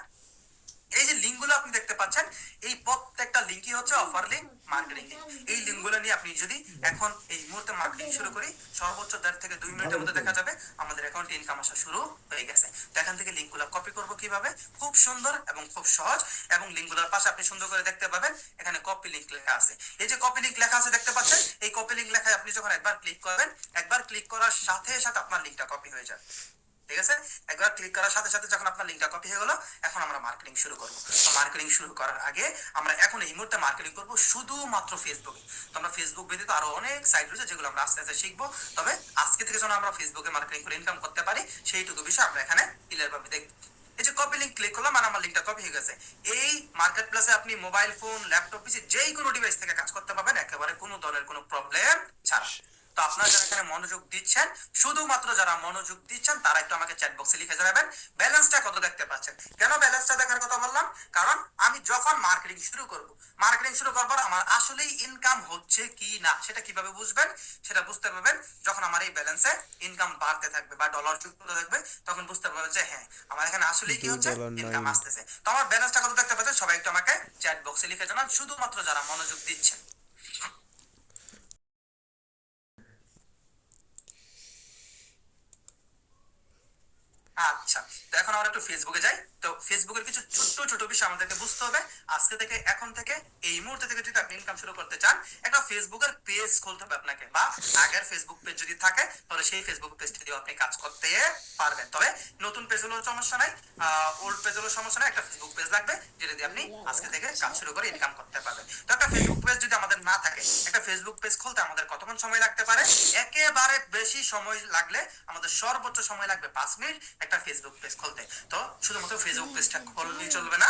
S1: এই যে লিঙ্কগুলো আপনি দেখতে পাচ্ছেন, এই প্রত্যেকটা লিঙ্কই হচ্ছে অফার লিঙ্ক, মার্কেটিং লিঙ্ক। এই লিঙ্কগুলো নিয়ে আপনি যদি এখন এই মুহূর্তে মার্কেটিং শুরু করি, সর্বোচ্চ 1.5 থেকে 2 মিনিটের মধ্যে দেখা যাবে আমাদের অ্যাকাউন্টে ইনকাম আসা শুরু হয়ে গেছে। তো এখান থেকে লিঙ্কগুলো কপি করব কিভাবে, খুব সুন্দর এবং খুব সহজ। এবং লিঙ্কগুলোর পাশে আপনি সুন্দর করে দেখতে পাবেন এখানে কপি লিঙ্ক লেখা আছে। এই যে কপি লিঙ্ক লেখা আছে দেখতে পাচ্ছেন, এই কপি লিঙ্ক লেখায় আপনি যখন একবার ক্লিক করবেন, একবার ক্লিক করার সাথে সাথে আপনার লিঙ্কটা কপি হয়ে যাবে। ঠিক আছে, একবার ক্লিক করার সাথে সাথে যখন আপনার লিঙ্কটা কপি হয়ে গেল, এখন আমরা মার্কেটিং শুরু করব। তো মার্কেটিং শুরু করার আগে আমরা এখন এই মুহূর্তে মার্কেটিং করব শুধুমাত্র ফেসবুকে। তো আমরা ফেসবুক ব্যতীত আরো অনেক সাইট রয়েছে যেগুলো আমরা আস্তে আস্তে শিখবো। তবে আজকে থেকে যখন আমরা ফেসবুকে মার্কেটিং করে ইনকাম করতে পারি, সেইটুকু বিষয় আমরা এখানে ক্লিয়ার ভাবে দেখব। এই যে কপি লিঙ্ক ক্লিক করলাম আর আমার লিঙ্কটা কপি হয়ে গেছে। এই মার্কেট প্লেসে আপনি মোবাইল ফোন, ল্যাপটপ, পিসি যেই কোনো ডিভাইস থেকে কাজ করতে পারবেন একেবারে কোনো ধরনের কোনো প্রবলেম ছাড়া। তো আপনারা যারা এখানে মনোযোগ দিচ্ছেন, শুধুমাত্র যারা মনোযোগ দিচ্ছেন তারা একটু আমাকে চ্যাট বক্সে লিখে জানাবেন ব্যালেন্সটা কত দেখতে পাচ্ছেন। কেন ব্যালেন্সটা দেখার কথা বললাম? কারণ আমি যখন মার্কেটিং শুরু করব, মার্কেটিং শুরু করবার আমার আসলেই ইনকাম হচ্ছে কি না সেটা কিভাবে বুঝবেন? সেটা বুঝতে পারবেন যখন আমার এই ব্যালেন্সে ইনকাম বাড়তে থাকবে বা ডলার যুক্ত থাকবে, তখন বুঝতে পারবেন যে হ্যাঁ আমার এখানে আসলেই কি হচ্ছে, ইনকাম আসতেছে। তো আমার ব্যালেন্সটা কত দেখতে পাচ্ছেন সবাই একটু আমাকে চ্যাট বক্সে লিখে জানান, শুধুমাত্র যারা মনোযোগ দিচ্ছেন। আচ্ছা, তো এখন আমরা একটু ফেসবুকে যাই। তো ফেসবুকের কিছু ছোট্ট ছোট বিষয় আমাদেরকে বুঝতে হবে। আজকে থেকে, এখন থেকে, এই মুহূর্তে থেকে যদি আপনি ইনকাম শুরু করতে চান, একটা ফেসবুকের পেজ খুলতে হবে আপনাকে, বা আগের ফেসবুক পেজ যদি থাকে তাহলে সেই ফেসবুক পেজটা দিয়ে আপনি কাজ করতে পারবেন। তবে নতুন পেজ হলেও সমস্যা নাই, ওল্ড পেজ হলেও সমস্যা নাই, একটা ফেসবুক পেজ লাগবে যেটা দিয়ে আপনি আজকে থেকে কাজ শুরু করে ইনকাম করতে পারবেন। তো একটা ফেসবুক পেজ যদি আমাদের না থাকে, একটা ফেসবুক পেজ খুলতে আমাদের কতক্ষণ সময় লাগতে পারে? একেবারে বেশি সময় লাগলে আমাদের সর্বোচ্চ সময় লাগবে 5 মিনিট একটা ফেসবুক পেজ খুলতে। তো শুধুমাত্র ফেসবুক পেজটা খুললেই চলবে না,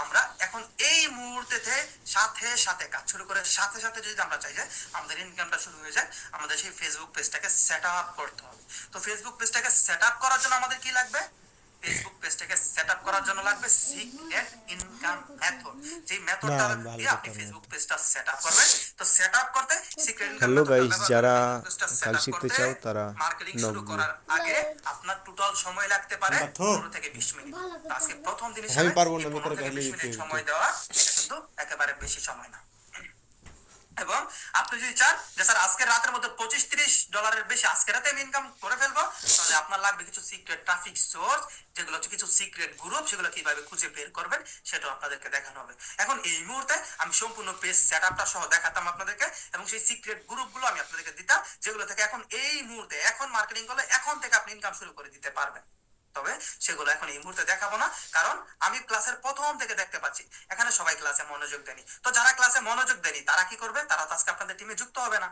S1: আমরা এখন এই মুহূর্তে সাথে সাথে কাজ শুরু করে সাথে সাথে যদি আমরা চাই যে আমাদের ইনকামটা শুরু হয়ে যায়, আমাদের সেই ফেসবুক পেজটাকে সেট আপ করতে হবে। তো ফেসবুক পেজটাকে সেট আপ করার জন্য আমাদের কি লাগবে? ফেসবুক পেজটাকে সেট আপ করার জন্য লাগবে সিক্রেট ইনকাম মেথড। যে মেথডটা দিয়ে আপনি ফেসবুক পেজটা সেট আপ করবেন। তো সেট আপ করতে সিক্রেট ইনকাম
S2: হ্যালো
S1: মেথডটা
S2: গাইস,
S1: ব্যবহার
S2: যারা
S1: করে ফেসবুক পেজটা সেট
S2: কাজ
S1: আপ
S2: শিখতে
S1: করতে
S2: চাও তারা
S1: মার্কেটিং শুরু
S2: নক দিও।
S1: করার আগে আপনার টোটাল সময় লাগতে পারে 15 থেকে 20 মিনিট। আজকে প্রথম দিন
S2: আমি
S1: হিসেবে
S2: পারবো না,
S1: এই
S2: আমি
S1: 15
S2: করে
S1: থেকে
S2: খাইলে
S1: 20
S2: দিতে
S1: মিনিট
S2: হতো।
S1: সময় দেওয়া এটা কিন্তু একেবারে বেশি সময় না। এবং আপনি যদি চান যে স্যার আজকে রাতের মধ্যে $25-30 বেশি আজকে রাতে আমি ইনকাম করে ফেলবো, তাহলে আপনার লাগবে কিছু সিক্রেট ট্রাফিক সোর্স, যেগুলো হচ্ছে কিছু সিক্রেট গ্রুপ, সেগুলো কিভাবে খুঁজে বের করবেন সেটাও আপনাদেরকে দেখানো হবে। এখন এই মুহূর্তে আমি সম্পূর্ণ পেজ সেটআপটা সহ দেখাতাম আপনাদেরকে, এবং সেই সিক্রেট গ্রুপগুলো আমি আপনাদেরকে দিতাম, যেগুলো থেকে এখন এই মুহূর্তে এখন মার্কেটিং করলে এখন থেকে আপনি ইনকাম শুরু করে দিতে পারবেন। তবে সেগুলো এখন এই মুহূর্তে দেখাবো না, কারণ আমি ক্লাসের প্রথম থেকে দেখতে পাচ্ছি এখানে সবাই ক্লাসে মনোযোগ দেয়নি। তো যারা ক্লাসে মনোযোগ দেয়নি তারা কি করবে? তারা তো আজকে আপনাদের টিমে যুক্ত হবে না।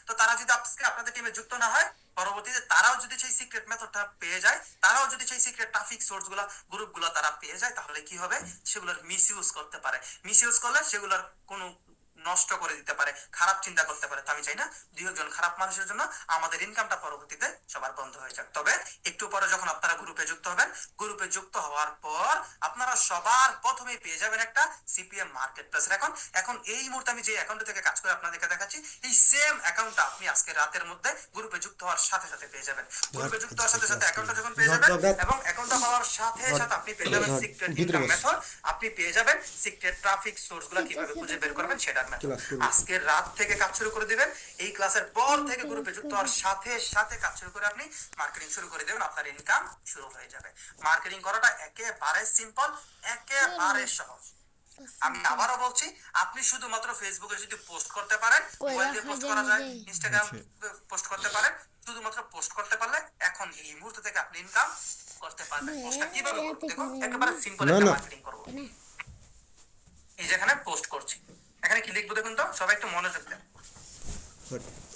S1: তো তারা যদি আজকে আপনাদের টিমে যুক্ত না হয়, পরবর্তীতে তারাও যদি সেই সিক্রেট মেথডটা পেয়ে যায়, তারাও যদি সেই সিক্রেট ট্রাফিক সোর্স গুলো, গ্রুপগুলো তারা পেয়ে যায়, তাহলে কি হবে? সেগুলোর মিসইউজ করতে পারে। মিসইউজ করলে সেগুলোর কোনো নষ্ট করে দিতে পারে, খারাপ চিন্তা করতে পারে। তো আমি চাই না 2 জন খারাপ মানুষের জন্য আমাদের ইনকামটা পরবর্তীতে সবার বন্ধ হয়ে যাক। তবে একটু পরে যখন আপনারা গ্রুপে যুক্ত হবেন, গ্রুপে যুক্ত হওয়ার পর আপনারা সবার প্রথমেই পেয়ে যাবেন একটা সিপিএম মার্কেট প্লেস। এখন এই মুহূর্তে আমি যে অ্যাকাউন্ট থেকে কাজ করে আপনাদেরকে দেখাচ্ছি, এই সেম অ্যাকাউন্টটা আপনি আজকে রাতের মধ্যে গ্রুপে যুক্ত হওয়ার সাথে সাথে পেয়ে যাবেন। গ্রুপে যুক্ত হওয়ার সাথে সাথে অ্যাকাউন্টটা যখন পেয়ে যাবেন, এবং অ্যাকাউন্টটা পাওয়ার সাথে সাথে আপনি পেয়ে যাবেন সিক্রেট ইনকাম মেথড, আপনি পেয়ে যাবেন সিক্রেট ট্রাফিক সোর্সগুলো কিভাবে খুঁজে বের করবেন সেটার মেথড। আজকে রাত থেকে কাজ শুরু করে দিবেন, এই ক্লাসের পর থেকে গ্রুপে যুক্ত হওয়ার সাথে সাথে কাজ শুরু করে আপনি মার্কেটিং শুরু করে দেবেন, আপনার ইনকাম শুরু হয়ে যাবে। মার্কেটিং করাটা একেবারে সিম্পল, একেবারে সহজ। আমি আবারও বলছি, আপনি শুধুমাত্র ফেসবুকে যদি পোস্ট করতে পারেন, মোবাইল দিয়ে পোস্ট করা যায়, ইনস্টাগ্রাম পোস্ট করতে পারেন, শুধুমাত্র পোস্ট করতে পারলে এখন এই মুহূর্ত থেকে আপনি ইনকাম করতে পারবেন। পোস্টটা কিভাবে করব দেখো, একেবারে সিম্পল একটা মার্কেটিং করব। এই যেখানে পোস্ট করছি, এখানে কি লিখবো দেখুন তো, সবাই একটু মনোযোগ দেন।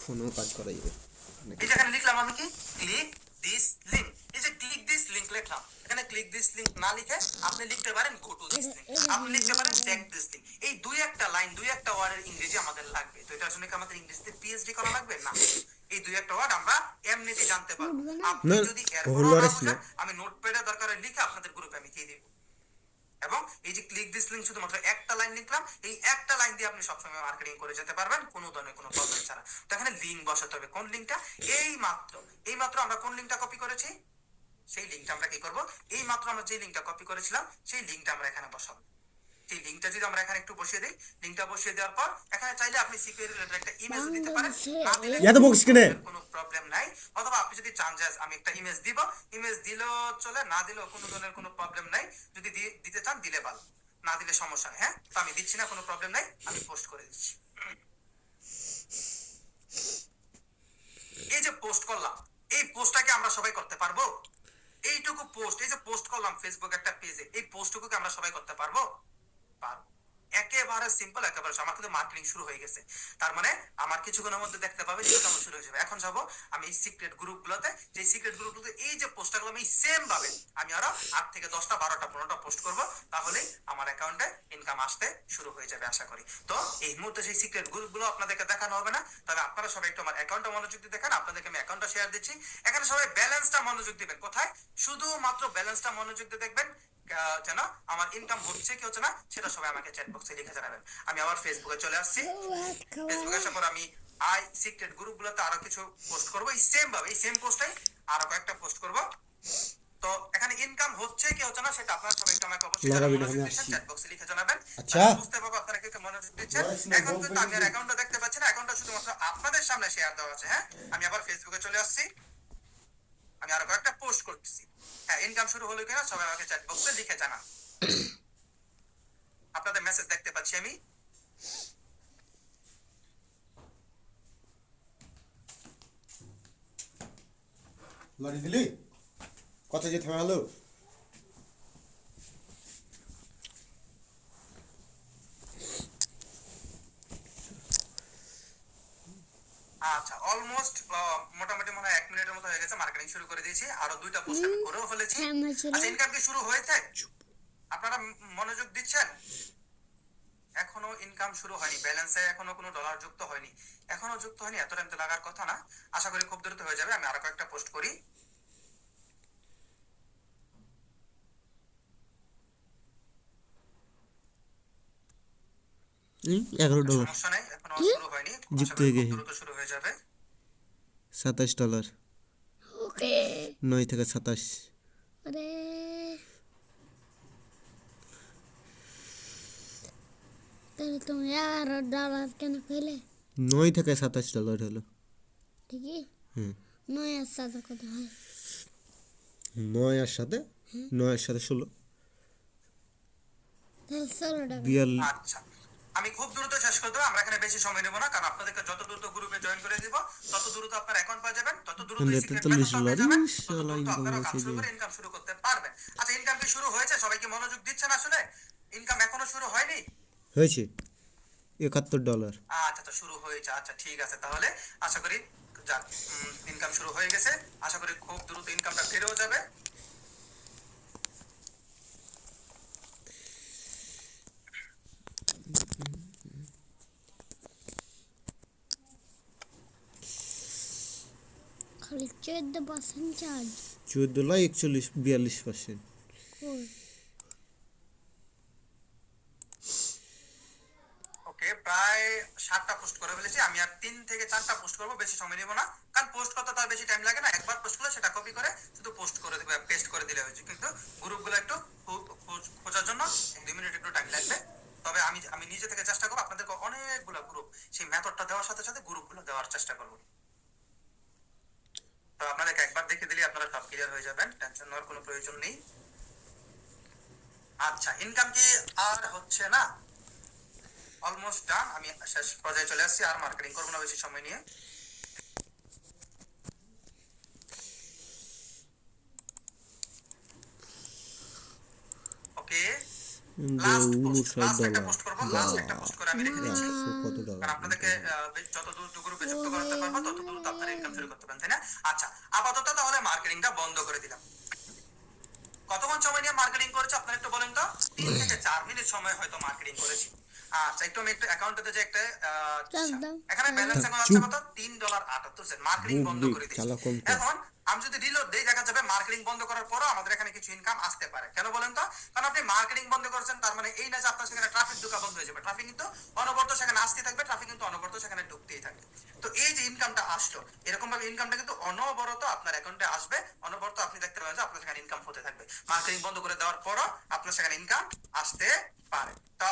S2: ফোনেও কাজ করা যাবে।
S1: এই যেখানে লিখলাম আমি কি, ক্লিক দিস লিংক। এই যে ক্লিক দিস লিংক লিখলাম, এখানে ক্লিক দিস লিংক না লিখে আপনি লিখতে পারেন গো টু দিস লিংক, আপনি লিখতে পারেন চেক দিস লিংক। এই দুই একটা লাইন, দুই একটা ওয়ার্ডের ইংরেজি আমাদের লাগবে। তো এটা শুনে কি আমাদের ইংরেজিতে পিএইচডি করা লাগবে না? এই দুই একটা ওয়ার্ড আমরা এমনিতে জানতে পারবো। আপনি যদি এরপর না বুঝেন, আমি নোটপ্যাডে দরকার লিখে আপনাদের গ্রুপে আমি দিয়ে দেব। এবং এই যে ক্লিক দিস লিংক শুধুমাত্র একটা লাইন লিখলাম, এই একটা লাইন দিয়ে আপনি সবসময় মার্কেটিং করে যেতে পারবেন কোনো ধরনের কোনো প্রবলেম ছাড়া। তো এখানে লিংক বসাতে হবে, কোন লিংকটা? এই মাত্র আমরা কোন লিংকটা কপি করেছি? সেই লিঙ্কটা আমরা কি করব, এই মাত্র আমরা যে লিঙ্কটা কপি করেছিলাম সেই লিঙ্কটা আমরা এখানে বসাবো। সেই লিঙ্কটা যদি আমরা এখানে একটু বসিয়ে দিই, লিঙ্কটা বসিয়ে দেওয়ার পর এখানে চাইলে আপনি সিকিউরিটি রিলেটেড একটা ইমেজ দিতে পারেন, না দিলে
S4: এত বকিস কেনে?
S1: কোনো প্রবলেম নাই। অথবা আপনি যদি চান যে আমি একটা ইমেজ দিব, ইমেজ দিলেও চলে, না দিলেও কোনো ধরনের কোনো প্রবলেম নাই। যদি দিতে চান দিলে ভালো, না দিলে সমস্যা নেই। হ্যাঁ, তো আমি দিচ্ছি না, কোনো প্রবলেম নাই, আমি পোস্ট করে দিচ্ছি। এই যে পোস্ট করলাম, এই পোস্টটাকে আমরা সবাই করতে পারবো? এইটুকু পোস্ট, এই যে পোস্ট করলাম ফেসবুক একটা পেজে, এই পোস্টটুকুকে আমরা সবাই করতে পারবো? পারবো। একেবারে সিম্পল, একেবারে সহজ। আমার কিন্তু মার্কেটিং শুরু হয়ে গেছে, তার মানে আমার কিছুক্ষণের মধ্যে দেখতে পাবে ইনকাম শুরু হয়ে যাবে। এখন যাবো আমি সিক্রেট গ্রুপগুলোতে, যে সিক্রেট গ্রুপগুলোতে এই যে পোস্টটা করলাম এই সেম ভাবে আমি আরো 8 থেকে 10টা 12টা 15টা পোস্ট করব, তাহলে আমার অ্যাকাউন্টে ইনকাম আসতে শুরু হয়ে যাবে আশা করি। তো এই মুহূর্তে সেই সিক্রেট গ্রুপগুলো আপনাদেরকে দেখানো হবে না, তবে আপনারা সবাই একটু আমার অ্যাকাউন্টে মনোযোগ দিয়ে দেখেন। আপনাদেরকে আমি অ্যাকাউন্টটা শেয়ার দিচ্ছি। এখানে সবাই ব্যালেন্সটা মনোযোগ দিবেন। কোথায়? শুধুমাত্র ব্যালেন্সটা মনোযোগ দিয়ে দেখবেন, যেন আমার ইনকাম হচ্ছে কি হচ্ছে না সেটা সবাই আমাকে চ্যাট বক্সে লিখে জানাবেন। আমি আবার ফেসবুকে চলে আসছি। ফেসবুকে আসার পর আমি আই সিক্রেট গ্রুপগুলোতে আরো কিছু পোস্ট করব, এই সেম ভাবে, এই সেম পোস্টটাই আরো কয়েকটা পোস্ট করব। তো এখানে ইনকাম হচ্ছে কি হচ্ছে না সেটা আপনারা সবাই একটু আমাকে অবশ্যই চ্যাট বক্সে লিখে জানাবেন।
S4: আচ্ছা,
S1: বুঝতে পারবো আপনারা কি মনোযোগ দিচ্ছেন। এখন কিন্তু আমি আর অ্যাকাউন্টটা দেখতে পাচ্ছি না, অ্যাকাউন্টটা শুধুমাত্র আপনাদের সামনে শেয়ার দেওয়া আছে। হ্যাঁ, আমি আবার ফেসবুকে চলে আসছি, আমি আরো কয়েকটা পোস্ট করতেছি। হ্যাঁ, ইনকাম শুরু হলো কিনা সবাই আমাকে চ্যাট বক্সে লিখে জানান। আপনাদের মেসেজ দেখতে পাচ্ছি আমি।
S4: লড়ি দিলি কথা যেতে হলো।
S1: আচ্ছা, অলমোস্ট মোটামুটি মনে হয় 1 মিনিটের মতো হয়ে গেছে, মার্কেটিং শুরু করে দিয়েছি। আরো 2টা পোস্ট আমি করেও ফেলেছি। আচ্ছা, ইনকাম কি শুরু হয়েছে? আপনারা মনোযোগ দিচ্ছেন? এখনো ইনকাম শুরু হয়নি, ব্যালেন্সে এখনো কোনো ডলার যুক্ত হয়নি, এখনো যুক্ত হয়নি। এত টাইম তো লাগার কথা না, আশা করি খুব দ্রুত হয়ে যাবে। আমি আরো কয়েকটা পোস্ট করি।
S4: $11
S1: সমস্যা নেই, এখনো শুরু হয়নি,
S4: যুক্ত
S1: আশা করি
S4: হয়ে
S1: খুব
S4: গেছে।
S1: দ্রুত শুরু হয়ে যাবে।
S4: $27
S5: ওকে
S4: 9 থেকে 27
S5: আরে তাহলে তুমি $11 কেন কইলে?
S4: 9 থেকে $27 হলো।
S5: ঠিকই
S4: হুম,
S5: 9 আর 7 কত হয়?
S4: 9 এর সাথে 9 এর সাথে 16
S5: তাহলে 16 টাকা।
S4: 42
S1: আচ্ছা, আমি খুব দ্রুত শেষ করে দেবো। আমরা এখানে বেশি সময় নেব না, কারণ আপনাদেরকে যত দ্রুত গ্রুপে জয়েন করে দিব তত দ্রুত আপনার অ্যাকাউন্ট পেয়ে যাবেন, তত দ্রুত
S4: $143
S1: আপনারা কাজ শুরু
S4: ইনশাআল্লাহ
S1: করে ইনকাম শুরু করতে পারবেন। আচ্ছা, ইনকাম কি শুরু হয়েছে? সবাই কি মনোযোগ দিচ্ছেন? আসলে ইনকাম এখনো শুরু হয়নি।
S4: হয়েছে $71
S1: আচ্ছা আচ্ছা, শুরু হয়েছে। আচ্ছা ঠিক আছে, তাহলে আশা করি যাক, ইনকাম শুরু হয়ে গেছে। আশা করি খুব দ্রুত ইনকামটা বেড়েও যাবে।
S5: খালি 14% চার্জ।
S4: 14 41 42%।
S5: কই
S1: ওকে, প্রায় 7টা পোস্ট করে ফেলেছি। আমি আর 3 থেকে 4টা পোস্ট করবো, বেশি সময় নেব না, কারণ পোস্ট করতে তার বেশি টাইম লাগে না। একবার পোস্ট করলে সেটা কপি করে শুধু পোস্ট করে দিবে, পেস্ট করে দিলে হয়েছে। কিন্তু গ্রুপগুলো একটু খোঁজার জন্য 2 মিনিট একটু টাইম লাগবে। তবে আমি নিজে থেকে চেষ্টা করবো আপনাদেরকে অনেকগুলো গ্রুপ, সেই মেথডটা দেওয়ার সাথে সাথে গ্রুপগুলো দেওয়ার চেষ্টা করবো। তো আপনাদেরকে একবার দেখে দিলে আপনারা সব ক্লিয়ার হয়ে যাবেন, টেনশন নেওয়ার কোনো প্রয়োজন নেই। আচ্ছা, ইনকাম কি আর হচ্ছে না? অলমোস্ট ডান, আমি শেষ পর্যায়ে চলে আসছি। আর মার্কেটিং করবো না বেশি সময় নিয়ে। ওকে, লাস্ট পোস্ট, লাস্ট একটা পোস্ট করবো, লাস্ট একটা পোস্ট করে আমি রেখে দিচ্ছি।
S4: কত টাকা?
S1: কারণ আপনাদেরকে যত দ্রুত গ্রুপে যুক্ত করতে পারবো তত দ্রুত আপনারা ইনকাম শুরু করতে পারেন, তাই না? আচ্ছা, আপাতত তাহলে মার্কেটিংটা বন্ধ করে দিলাম। কতক্ষণ সময় নিয়ে মার্কেটিং করেছি আপনারা একটু বলেন তো? 3 থেকে 4 মিনিট সময় হয়তো মার্কেটিং করেছি। আচ্ছা, একটু আমি একটু অ্যাকাউন্টে যে একটা এখানে ব্যালেন্স এখন আছে কত? $3.78। মার্কেটিং বন্ধ করে দিয়েছি।
S4: চালা কম কর।
S1: এখন আমি যদি রিলোড দেই, দেখা যাবে মার্কেটিং বন্ধ করার পরও আমাদের এখানে কিছু ইনকাম আসতে পারে। কেন বলেন তো? কারণ আপনি মার্কেটিং বন্ধ করেছেন, তার মানে এই না যে আপনার সেখানে ট্রাফিক ঢোকা বন্ধ হয়ে যাবে। ট্রাফিক কিন্তু অনবরত সেখানে আসতে থাকবে, ট্রাফিক কিন্তু অনবরত সেখানে ঢুকতেই থাকবে। তো তো এই যে ইনকামটা আসলো, এরকম ভাবে ইনকামটা কিন্তু অনবরত আপনার অ্যাকাউন্টে আসবে, অনবরত আপনি দেখতে পাবেন যে আপনার সেখানে ইনকাম হতে থাকবে। মার্কেটিং বন্ধ করে দেওয়ার পরও আপনার সেখানে ইনকাম আসতে পারে। তো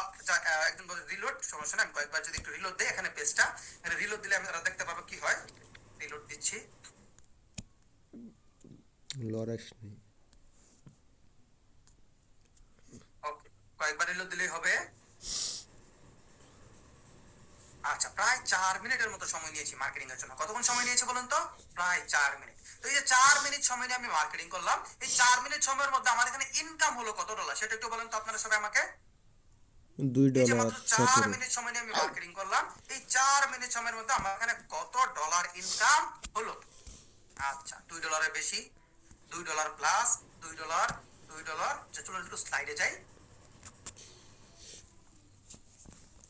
S1: একজন বলে রিলোড, সমস্যা না, আমি কয়েকবার যদি একটু রিলোড দিই এখানে পেজটা, রিলোড দিলে আমরা দেখতে পাবো কি হয়। রিলোড দিচ্ছি।
S4: লরেক্স নেই।
S1: ওকে, কয়েকবার রিলোড দিলেই হবে। আচ্ছা, প্রায় 4 মিনিটের মতো সময় নিয়েছি মার্কেটিং এর জন্য। কতক্ষণ সময় নিয়েছে বলুন তো? প্রায় 4 মিনিট। তো এই যে 4 মিনিট সময় নিয়ে আমি মার্কেটিং করলাম, এই 4 মিনিট সময়ের মধ্যে আমার এখানে ইনকাম হলো কত ডলার সেটা একটু বলেন তো আপনারা সবাই আমাকে। এই যে মাত্র 4
S4: $2.17।
S1: মিনিট সময় নিয়ে আমি মার্কেটিং করলাম, এই 4 মিনিট সময়ের মধ্যে আমার এখানে কত ডলার ইনকাম হলো? আচ্ছা, $2 বেশি, $2 প্লাস, $2, $2। চলুন একটু স্লাইডে যাই।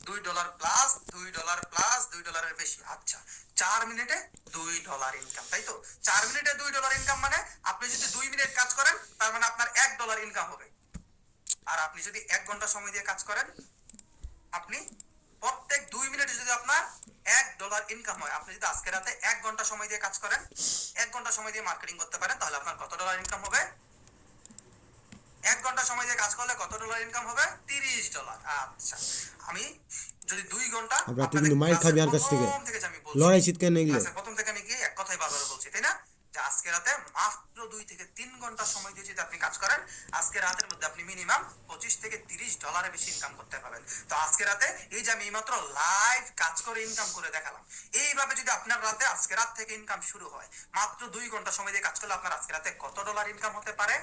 S1: $2 প্লাস, $2 প্লাস, $2 বেশি। আচ্ছা, 4 মিনিটে $2 ইনকাম, তাই তো? 4 মিনিটে $2 ইনকাম মানে আপনি যদি 2 মিনিট কাজ করেন তার মানে আপনার $1 ইনকাম হবে। আর আপনি যদি 1 ঘন্টা সময় দিয়ে কাজ করেন, আপনি প্রত্যেক 2 মিনিটে যদি আপনার $1 ইনকাম হয়, আপনি যদি আজকে রাতে 1 ঘন্টা সময় দিয়ে কাজ করেন, 1 ঘন্টা সময় দিয়ে মার্কেটিং করতে পারেন, তাহলে আপনার কত ডলার ইনকাম হবে? 1 ঘন্টা সময় দিয়ে কাজ করলে কত ডলার ইনকাম হবে? $30। আচ্ছা, আমি যদি 2 ঘন্টা
S4: আমরা তো
S1: আপনাদের
S4: কিন্তু মাইর খাবি আর কাছ থেকে।
S1: প্রথম থেকে যে আমি বলছি,
S4: লড়াই শীত কেন এগুলো?
S1: ক্লাসের প্রথম থেকে আমি কি এক কথাই বারবার বলছি, তাই না? যে আজকে রাতে মাত্র 2 থেকে 3 ঘন্টা সময় দিয়ে যদি আপনি কাজ করেন, আজকে রাতের মধ্যে আপনি মিনিমাম $25 থেকে $30 বেশি ইনকাম করতে পারবেন। তো আজকে রাতে এই যে আমি মাত্র লাইভ কাজ করে ইনকাম করে দেখালাম, এইভাবে যদি আপনার রাতে আজকে রাত থেকে ইনকাম শুরু হয়, মাত্র 2 ঘন্টা সময় দিয়ে কাজ করলে আপনার আজকে রাতে কত ডলার ইনকাম হতে পারে?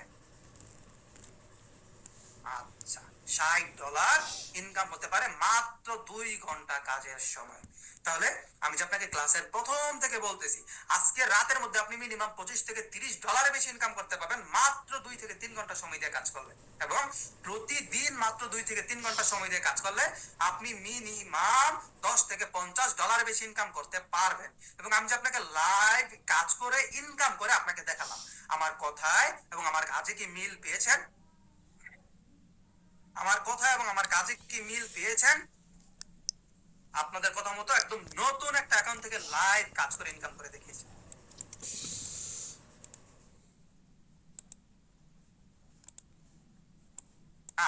S1: আচ্ছা, $60 ইনকাম হতে পারে মাত্র 2 ঘন্টা কাজের সময়। তাহলে আমি যে আপনাকে ক্লাসের প্রথম থেকে বলতেছি, আজকে রাতের মধ্যে আপনি মিনিমাম $25 থেকে $30 বেশি ইনকাম করতে পারবেন মাত্র 2 থেকে 3 ঘন্টা সময় দিয়ে কাজ করলে। এবং প্রতিদিন মাত্র 2 থেকে 3 ঘন্টা সময় দিয়ে কাজ করলে আপনি মিনিমাম $10 থেকে $50 বেশি ইনকাম করতে পারবেন। এবং আমি যে আপনাকে লাইভ কাজ করে ইনকাম করে আপনাকে দেখালাম, আমার কথায় এবং আমার কাজে কি মিল পেয়েছেন? আমার কথা এবং আমার কাজে কি মিল পেয়েছেন? আপনাদের কথা মতো একদম নতুন একটা অ্যাকাউন্ট থেকে লাইভ কাজ করে ইনকাম করে দেখিয়েছি।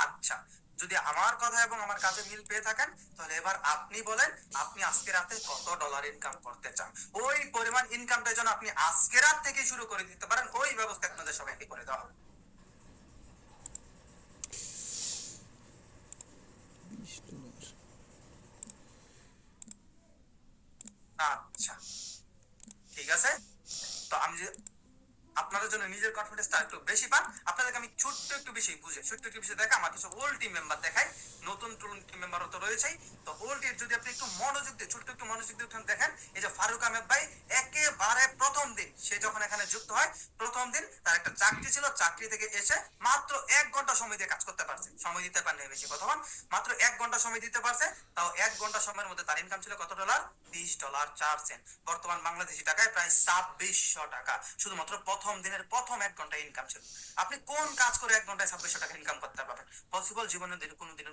S1: আচ্ছা, যদি আমার কথা এবং আমার কাজে মিল পেয়ে থাকেন, তাহলে এবার আপনি বলেন আপনি আজকে রাতে কত ডলার ইনকাম করতে চান। ওই পরিমাণ ইনকামটা যেন আপনি আজকে রাত থেকে শুরু করে দিতে পারেন, ওই ব্যবস্থা আপনাদের সবাইকে করে দেওয়া হবে। আচ্ছা, ঠিক আছে। তো আমি যে আপনাদের জন্য নিজের কনফিডেন্সটা একটু বেশি পান, আপনাদেরকে আমি ছোট্ট একটু বিষয় বুঝে, ছোট্ট একটু বিষয় দেখে আমার কিছু ওল্ড টিম মেম্বার দেখাই, নতুন টিম মেম্বারও তো রয়েছেই। তো ওল্ড এর যদি আপনি একটু মনোযোগ দিয়ে, ছোট্ট একটু মনোযোগ দিয়ে উঠেন, দেখেন এই যে ফারুক আহমেদ ভাই একেবারে প্রথম দিন সে যখন এখানে যুক্ত হয়, প্রথম দিন তার একটা চাকরি ছিল, চাকরি থেকে এসে মাত্র 1 ঘন্টা সময় দিয়ে কাজ করতে পারছে, সময় দিতে পারেনি বেশি, কতক্ষণ? মাত্র 1 ঘন্টা সময় দিতে পারছে। তাও 1 ঘন্টা সময়ের মধ্যে তার ইনকাম ছিল কত ডলার? $20.04। বর্তমান বাংলাদেশি টাকায় প্রায় 2600 টাকা, শুধুমাত্র প্রথম দিনের প্রথম 1 ঘন্টা ইনকাম ছিল। আপনি কোন কাজ করে 1 ঘন্টায় 2600 টাকা ইনকাম করতে পারবেন? পসিবল জীবনে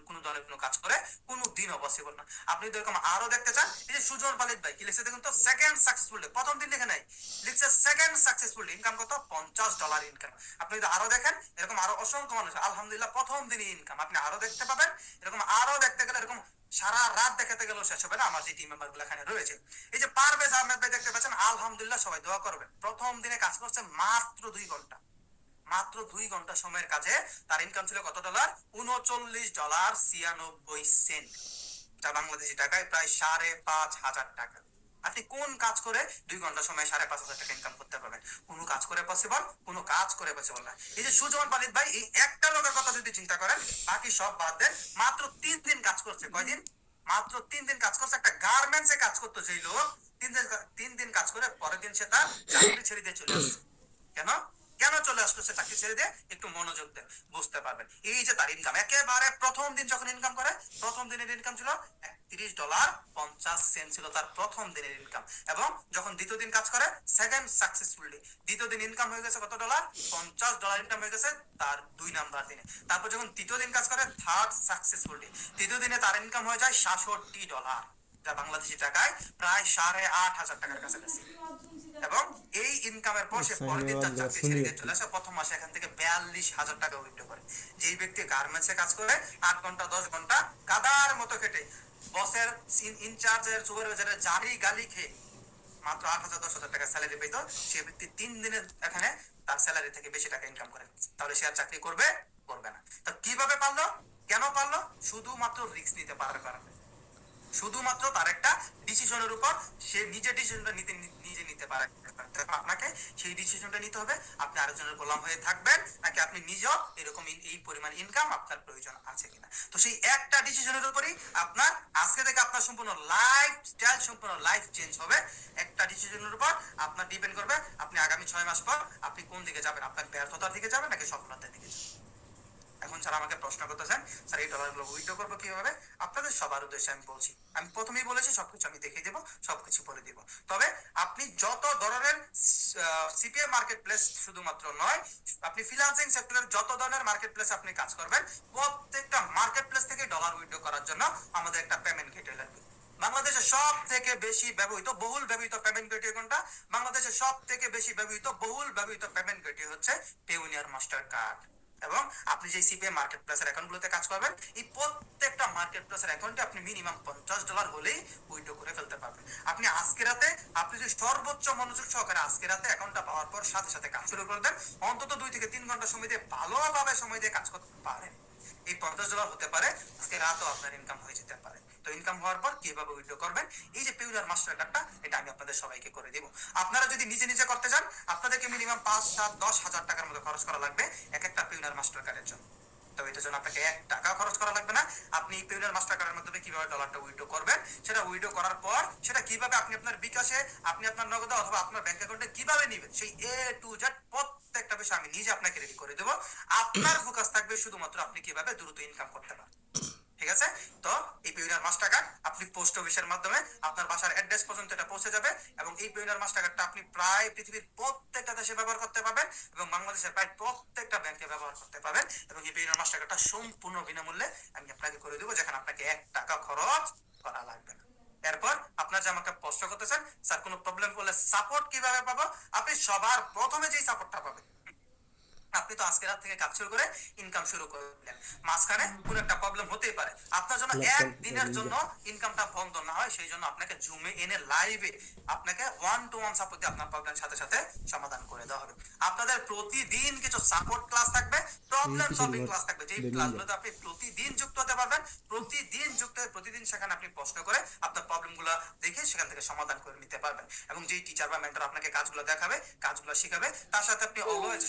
S1: কোনো ধরনের কোনো কাজ করে কোনো দিনও পসিবল না। আপনি তো এরকম আরো দেখতে চান, এই যে সুজন পালিত ভাই কি লিখছে দেখুন তো, সেকেন্ড সাকসেসফুল ডে, প্রথম দিন লিখে নাই, লিখছে সেকেন্ড সাকসেসফুল ডে, ইনকাম কত? $50 ইনকাম। আপনি যদি আরো দেখেন, এরকম আরো অসংখ্য মানুষ আলহামদুলিল্লাহ প্রথম দিনই ইনকাম, আপনি আরো দেখতে পাবেন। এরকম আরো দেখতে গেলে এরকম সারা রাত দেখাতে গেলেও শেষ হবে না, আমার যে টিম মেম্বার গুলো এখানে রয়েছে। এই যে পারভেজ আহমেদ ভাই দেখতে পাচ্ছেন, আলহামদুলিল্লাহ, সবাই দোয়া করবেন, প্রথম দিনে কাজ করছে মাত্র 2 ঘন্টা, মাত্র 2 ঘন্টা সময়ের কাজে তার ইনকাম ছিল কত ডলার? $39.96, যা বাংলাদেশি টাকায় প্রায় 5,500 টাকা। আপনি কোন কাজ করে 2 ঘন্টা সময় 5,500 টাকা ইনকাম করতে পারবেন? কোনো কাজ করে পসিবল, কোনো কাজ করে পসিবল না। এই যে সুজন পালিত ভাই, এই একটা লোকের কথা যদি চিন্তা করেন, বাকি সব বাদ দেন, মাত্র 3 দিন কাজ করছে। কয়দিন? মাত্র 3 দিন কাজ করছে। একটা গার্মেন্টসে কাজ করতো যেই লোক, 3 দিন কাজ করে পরের দিন সে তার চাকরি ছেড়ে দিয়ে চলে আসছে। কেন কেন চলে আসলো সে চাকরি ছেড়ে দিয়ে? একটু মনোযোগ দেন, বুঝতে পারবেন। এই যে তার ইনকাম, একেবারে প্রথম দিন যখন ইনকাম করে, প্রথম দিনের ইনকাম ছিল $31.50 ছিল তার প্রথম দিনের ইনকাম। এবং যখন দ্বিতীয় দিন কাজ করে, সেকেন্ড সাকসেসফুলি, দ্বিতীয় দিন ইনকাম হয়ে গেছে কত ডলার? $50 ইনকাম হয়ে গেছে তার 2 নাম্বার দিনে। তারপর যখন তৃতীয় দিন কাজ করে, থার্ড সাকসেসফুলি, তৃতীয় দিনে তার ইনকাম হয়ে যায় $66, যা বাংলাদেশি টাকায় প্রায় 8,500 টাকার কাছাকাছি। এবং এই ইনকামের পর সে পরের দিন তার চাকরি ছেড়ে দিয়ে চলে আসে, প্রথম মাসে এখান থেকে 42,000 টাকা উইথড্র করে। যেই ব্যক্তি গার্মেন্টসে কাজ করে 8 ঘন্টা 10 ঘন্টা কাদার মতো খেটে বসের ইনচার্জের সুপারভাইজারের জারি গালি খেয়ে মাত্র 8,000-10,000 টাকা স্যালারি পেত, সে ব্যক্তি 3 দিনের এখানে তার স্যালারি থেকে বেশি টাকা ইনকাম করে। তাহলে সে আর চাকরি করবে না। তো কিভাবে পারলো, কেন পারলো? শুধুমাত্র রিস্ক নিতে পারার কারণে, শুধুমাত্র তার একটা ডিসিশনের উপর সে নিজে ডিসিশনটা নিজে নিতে পারে। আপনাকে সেই ডিসিশনটা নিতে হবে, আপনি আরেকজনের গোলাম হয়ে থাকবেন নাকি আপনি নিজেও এরকম এই পরিমাণ ইনকাম আপনার প্রয়োজন আছে কিনা। তো সেই একটা ডিসিশনের উপরই আপনার আজকে থেকে আপনার সম্পূর্ণ লাইফস্টাইল, সম্পূর্ণ লাইফ চেঞ্জ হবে। একটা ডিসিশনের উপর আপনার ডিপেন্ড করবে আপনি আগামী 6 মাস পর আপনি কোন দিকে যাবেন, আপনার ব্যর্থতার দিকে যাবেন নাকি সফলতার দিকে যাবেন। এখন স্যার আমাকে প্রশ্ন করতেছেন, স্যার এই ডলারগুলো উইথড্র করবো কিভাবে? আপনাদের সবার উদ্দেশ্যে আমি বলছি, আমি প্রথমেই বলেছি সবকিছু আমি দেখিয়ে দেবো, সবকিছু বলে দিব। তবে আপনি যত ধরনের সিপিএ মার্কেট প্লেস শুধুমাত্র নয়, আপনি ফ্রিল্যান্সিং সেক্টরের যত ধরনের মার্কেট প্লেস আপনি কাজ করবেন, প্রত্যেকটা মার্কেট প্লেস থেকে ডলার উইথড্র করার জন্য আমাদের একটা পেমেন্ট গেটওয়ে লাগবে। বাংলাদেশের সব থেকে বেশি ব্যবহৃত বহুল ব্যবহৃত পেমেন্ট গেটওয়ে কোনটা? বাংলাদেশের সব থেকে বেশি ব্যবহৃত বহুল ব্যবহৃত পেমেন্ট গেটওয়ে হচ্ছে পেওনিয়ার মাস্টার কার্ড। এবং আপনি যে সিপিএ মার্কেট প্লেসের অ্যাকাউন্টগুলোতে কাজ করবেন, এই প্রত্যেকটা মার্কেট প্লেসের অ্যাকাউন্টে আপনি মিনিমাম $50 হলেই উইথড্র করে ফেলতে পারবেন। আপনি আজকে রাতে, আপনি যদি সর্বোচ্চ মনোযোগ সহকারে আজকে রাতে অ্যাকাউন্টটা পাওয়ার পর সাথে সাথে কাজ শুরু করে দেন, অন্তত 2 থেকে 3 ঘন্টা সময় দিয়ে ভালোভাবে সময় দিয়ে কাজ করতে পারেন, এই $50 হতে পারে আজকে রাতও আপনার ইনকাম হয়ে যেতে পারে। তো ইনকাম হওয়ার পর কিভাবে উইথড্র করবেন, এই যে পেওনিয়ার মাস্টার কার্ডটা, এটা আমি আপনাদের সবাইকে করে দিব। আপনারা যদি নিজে নিজে করতে চান, আপনাদেরকে মিনিমাম 5, 7, 10,000 টাকার মতো খরচ করা লাগবে এক একটা পেওনিয়ার মাস্টার কার্ডের জন্য। তবে এটার জন্য আপনাকে 1 টাকা খরচ করা লাগবে না। আপনি পেওনিয়ার মাস্টার কার্ডের মাধ্যমে কিভাবে ডলারটা উইথড্র করবেন, সেটা উইথড্র করার পর সেটা কিভাবে আপনি আপনার বিকাশে, আপনি আপনার নগদে অথবা আপনার ব্যাংক অ্যাকাউন্টে কিভাবে নেবেন, সেই A to Z প্রত্যেকটা বিষয় আমি নিজে আপনাকে রেডি করে দেবো। আপনার ফোকাস থাকবে শুধুমাত্র আপনি কিভাবে দ্রুত ইনকাম করতে পারেন। ঠিক আছে? তো এই পেওনিয়ার মাস্টার কার্ড আপনি পোস্ট অফিসের মাধ্যমে আপনার বাসার অ্যাড্রেস পর্যন্ত এটা পৌঁছে যাবে। এবং এই পেওনিয়ার মাস্টার কার্ডটা আপনি প্রায় পৃথিবীর প্রত্যেকটা দেশে ব্যবহার করতে পারবেন এবং বাংলাদেশের প্রায় প্রত্যেকটা ব্যাংকে ব্যবহার করতে পারবেন। এবং এই পেওনিয়ার মাস্টার কার্ডটা সম্পূর্ণ বিনামূল্যে আমি আপনাকে করে দেবো, যেখানে আপনাকে 1 টাকা খরচ করা লাগবে না। এরপর আপনার যে আমাকে প্রশ্ন করতেছেন, স্যার কোনো প্রবলেম করলে সাপোর্ট কিভাবে পাবো? আপনি সবার প্রথমে যেই সাপোর্টটা পাবেন, আপনি তো আজকে রাত থেকে কাজ শুরু করে ইনকাম শুরু করলেন, মাঝখানে কোনো একটা প্রবলেম হতেই পারে, আপনার জন্য একদিনের জন্য ইনকামটা বন্ধ না হয় সেই জন্য আপনাকে জুমে এনে লাইভে আপনাকে 1-to-1 সাপোর্ট দিয়ে আপনার প্রবলেম সাথে সাথে সমাধান করে দেওয়া হবে। আপনাদের প্রতিদিন কিছু সাপোর্ট ক্লাস থাকবে, প্রবলেম সলভিং ক্লাস থাকবে, যেই ক্লাসগুলোতে আপনি প্রতিদিন যুক্ত হতে পারবেন। প্রতিদিন যুক্ত হয়ে প্রতিদিন সেখানে আপনি প্রশ্ন করে আপনার প্রবলেমগুলো দেখে সেখান থেকে সমাধান করে নিতে পারবেন। এবং যেই টিচার বা মেন্টর আপনাকে কাজগুলো দেখাবে, কাজগুলো শিখাবে, তার সাথে আপনি অলওয়েজ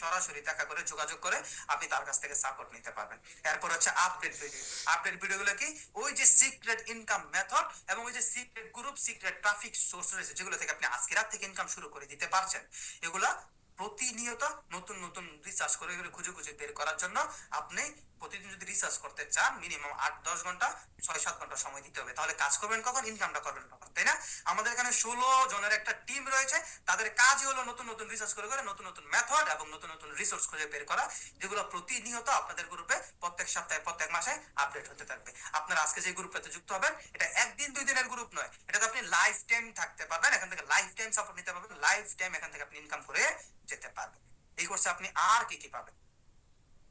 S1: সরাসরি দেখা করে যোগাযোগ করে আপনি তার কাছ থেকে সাপোর্ট নিতে পারবেন। এরপর হচ্ছে আপডেট ভিডিও। আপডেট ভিডিওগুলো কি? ওই যে সিক্রেট ইনকাম মেথড এবং ওই যে secret group, secret traffic source রয়েছে, যেগুলো থেকে আপনি আজকে রাত থেকে ইনকাম শুরু করে দিতে পারছেন, এগুলা প্রতিনিয়ত নতুন নতুন রিসার্চ করে খুঁজে বের করার জন্য আপনি প্রতিদিন যদি রিসার্চ করতে চান, মিনিমাম 8-10 ঘন্টা, 6-7 ঘন্টা সময় দিতে হবে। তাহলে কাজ করবেন কখন, ইনকামটা করবেন কখন, তাই না? আমাদের এখানে 16 জনের একটা টিম রয়েছে, তাদের কাজই হলো নতুন নতুন রিসার্চ করে নতুন নতুন মেথড এবং নতুন নতুন রিসোর্স খুঁজে বের করা, যেগুলো প্রতিনিয়ত আপনাদের গ্রুপে প্রত্যেক সপ্তাহে, প্রত্যেক মাসে আপডেট হতে থাকবে। আপনারা আজকে যে গ্রুপটাতে যুক্ত হবেন, এটা 1 দিন 2 দিনের গ্রুপ নয়, এটাতে আপনি লাইফ টাইম থাকতে পারবেন, এখান থেকে লাইফ টাইম সাপোর্ট নিতে পারবেন, লাইফ টাইম এখান থেকে আপনি ইনকাম করে যেতে পারবেন। এই কোর্সে আপনি আর কি কি পাবেন?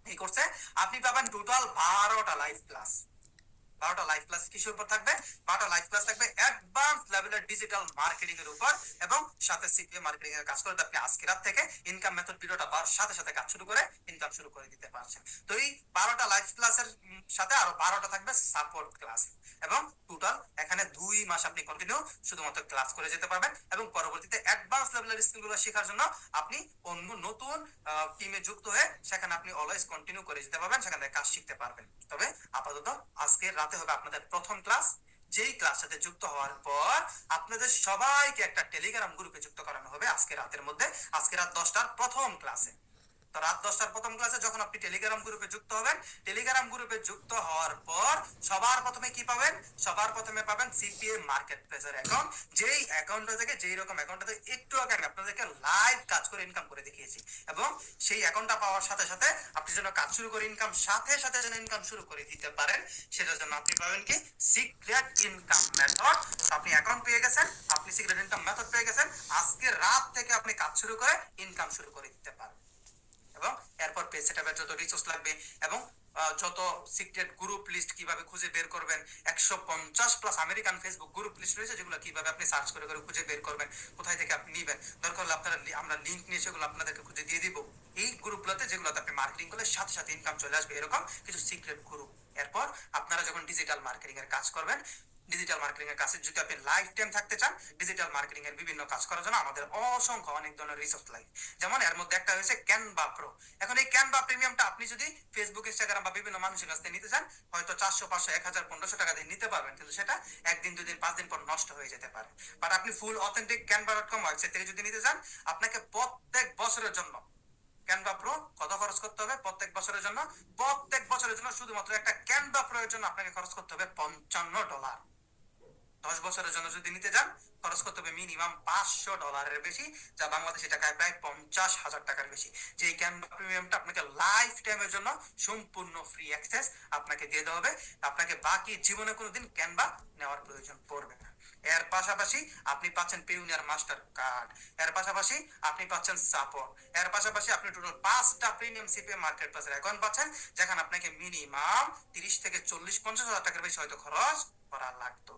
S1: এই কোর্সে আপনি পাবেন টোটাল 12টা লাইভ ক্লাস। 12টা লাইভ ক্লাস কিসের উপর থাকবে? 12টা লাইভ ক্লাস থাকবে অ্যাডভান্স লেভেলের ডিজিটাল মার্কেটিং এর উপর এবং সাথে সিপিএ মার্কেটিং এর কাজ করে আপনি আজকে রাত থেকে ইনকাম মেথড ভিডিওটা পাওয়ার সাথে সাথে কাজ শুরু করে ইনকাম শুরু করে দিতে পারছেন। তো এই 12টা লাইভ ক্লাসের সাথে আরো 12টা থাকবে সাপোর্ট ক্লাস এবং টোটাল এখানে 2 মাস আপনি কন্টিনিউ শুধুমাত্র ক্লাস করে যেতে পারবেন এবং পরবর্তীতে অ্যাডভান্স লেভেলের স্কিলগুলো শেখার জন্য আপনি অন্য নতুন টিমে যুক্ত হয়ে সেখানে আপনি অলওয়েজ কন্টিনিউ করে যেতে পারবেন, সেখানে কাজ শিখতে পারবেন। তবে আপাতত আজকে রাতে হবে আপনাদের প্রথম ক্লাস, যেই ক্লাস সাথে যুক্ত হওয়ার পর আপনাদের সবাইকে একটা টেলিগ্রাম গ্রুপে যুক্ত করানো হবে আজকে রাতের মধ্যে, আজকে রাত 10টার প্রথম ক্লাসে। তো রাত 10টার প্রথম ক্লাসে যখন আপনি টেলিগ্রাম গ্রুপে যুক্ত হবেন, টেলিগ্রাম গ্রুপে যুক্ত হওয়ার পর সবার প্রথমে কি পাবেন? সবার প্রথমে পাবেন সিপিএ মার্কেট প্লেসের অ্যাকাউন্ট, যেই অ্যাকাউন্টটা থেকে, যেই রকম অ্যাকাউন্টটা থেকে একটু আগে আমি আপনাদেরকে লাইভ কাজ করে ইনকাম করে দেখিয়েছি, এবং সেই অ্যাকাউন্টটা পাওয়ার সাথে সাথে আপনি যেন কাজ শুরু করে ইনকাম সাথে সাথে যেন ইনকাম শুরু করে দিতে পারেন, সেটার জন্য আপনি পাবেন কি? Secret income method. আপনি অ্যাকাউন্ট পেয়ে গেছেন, আপনি সিক্রেট ইনকাম মেথড পেয়ে গেছেন, আজকে রাত থেকে আপনি কাজ শুরু করে ইনকাম শুরু করে দিতে পারেন। এবং এরপর পেজ সেটআপের যত রিসোর্স লাগবে এবং যত সিক্রেট গ্রুপ লিস্ট কিভাবে খুঁজে বের করবেন, 150 plus American Facebook group list রয়েছে, যেগুলো কিভাবে আপনি সার্চ করে করে খুঁজে বের করবেন, কোথায় থেকে আপনি নেবেন, দরকার হলে আমরা লিংক নিয়ে সেগুলো আপনাদেরকে খুঁজে দিয়ে দিব। এই গ্রুপগুলোতে যেগুলোতে আপনি মার্কেটিং করলে সাথে সাথে ইনকাম চলে আসবে, এরকম কিছু সিক্রেট গ্রুপ। এরপর আপনারা যখন ডিজিটাল মার্কেটিং এর কাজ করবেন, ডিজিটাল মার্কেটিং এর কাছে যদি আপনি লাইফ টাইম থাকতে চান, ডিজিটাল মার্কেটিং এর বিভিন্ন কাজ করার জন্য আমাদের অসংখ্য অনেক ধরনের রিসোর্স লাগে। যেমন এর মধ্যে একটা হয়েছে ক্যানভা প্রো। এখন এই ক্যানভা প্রিমিয়ামটা আপনি যদি ফেসবুক, ইনস্টাগ্রাম বা বিভিন্ন মানুষের কাছ থেকে নিতে চান, হয়তো 400, 500, 1000, 1500 টাকা দিয়ে নিতে পারবেন, কিন্তু সেটা একদিন, 2 দিন, 5 দিন পর নষ্ট হয়ে যেতে পারে। বাট আপনি ফুল অথেন্টিক canva.com ওয়েবসাইট থেকে যদি নিতে চান, আপনাকে প্রত্যেক বছরের জন্য ক্যানভা প্রো কত খরচ করতে হবে? প্রত্যেক বছরের জন্য শুধুমাত্র একটা ক্যানভা প্রো এর জন্য আপনাকে খরচ করতে হবে $55। 10 বছরের জন্য যদি নিতে যান, খরচ করতে হবে মিনিমাম $500 বেশি, যা বাংলাদেশি টাকায় প্রায় 50,000 টাকার বেশি। যে ক্যানভা প্রিমিয়ামটা আপনাকে লাইফ টাইমের জন্য সম্পূর্ণ ফ্রি অ্যাক্সেস আপনাকে দিয়ে দেওয়া হবে, আপনাকে বাকি জীবনে কোনোদিন ক্যানভা নেওয়ার প্রয়োজন পড়বে না। এর পাশাপাশি আপনি পাচ্ছেন পেউনিয়ার মাস্টার কার্ড, এর পাশাপাশি আপনি পাচ্ছেন সাপোর্ট, এর পাশাপাশি আপনি টোটাল 5টা প্রিমিয়াম সিপিএ মার্কেট প্লেসের অ্যাকাউন্ট পাচ্ছেন, যেখানে আপনাকে মিনিমাম 30 থেকে 40-50 হাজার টাকার বেশি হয়তো খরচ করা লাগতো।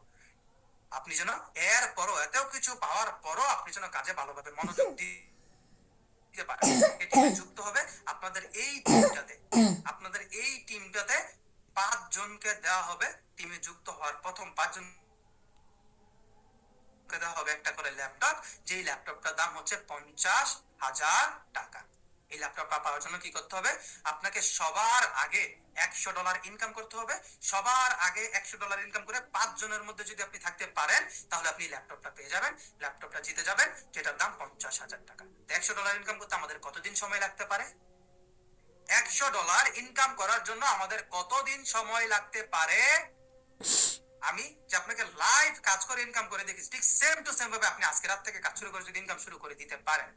S1: আপনি যেন এর পরও, এত কিছু পাওয়ার পরও আপনি যেন কাজে ভালোভাবে মনোযোগ দিতে পারেন, এটি যুক্ত হবে আপনাদের এই টিমটাতে 5 জনকে দেওয়া হবে। টিমে যুক্ত হওয়ার প্রথম 5 জন দেওয়া হবে একটা করে ল্যাপটপ, যেই ল্যাপটপটার দাম হচ্ছে $50,000 টাকা। এই ল্যাপটপটা পাওয়ার জন্য কি করতে হবে? আপনাকে সবার আগে $100 ইনকাম করতে হবে। সবার আগে $100 ইনকাম করে 5 জনের মধ্যে যদি আপনি থাকতে পারেন, তাহলে আপনি ল্যাপটপটা পেয়ে যাবেন, ল্যাপটপটা জিতে যাবেন, যেটার দাম $50,000 টাকা। $100 ইনকাম করতে আমাদের কতদিন সময় লাগতে পারে? $100 ইনকাম করার জন্য আমাদের কতদিন সময় লাগতে পারে? আমি যে আপনাকে লাইভ কাজ করে ইনকাম করে দেখি, ঠিক সেম টু সেম ভাবে আপনি আজকে রাত থেকে কাজ শুরু করে যদি ইনকাম শুরু করে দিতে পারেন,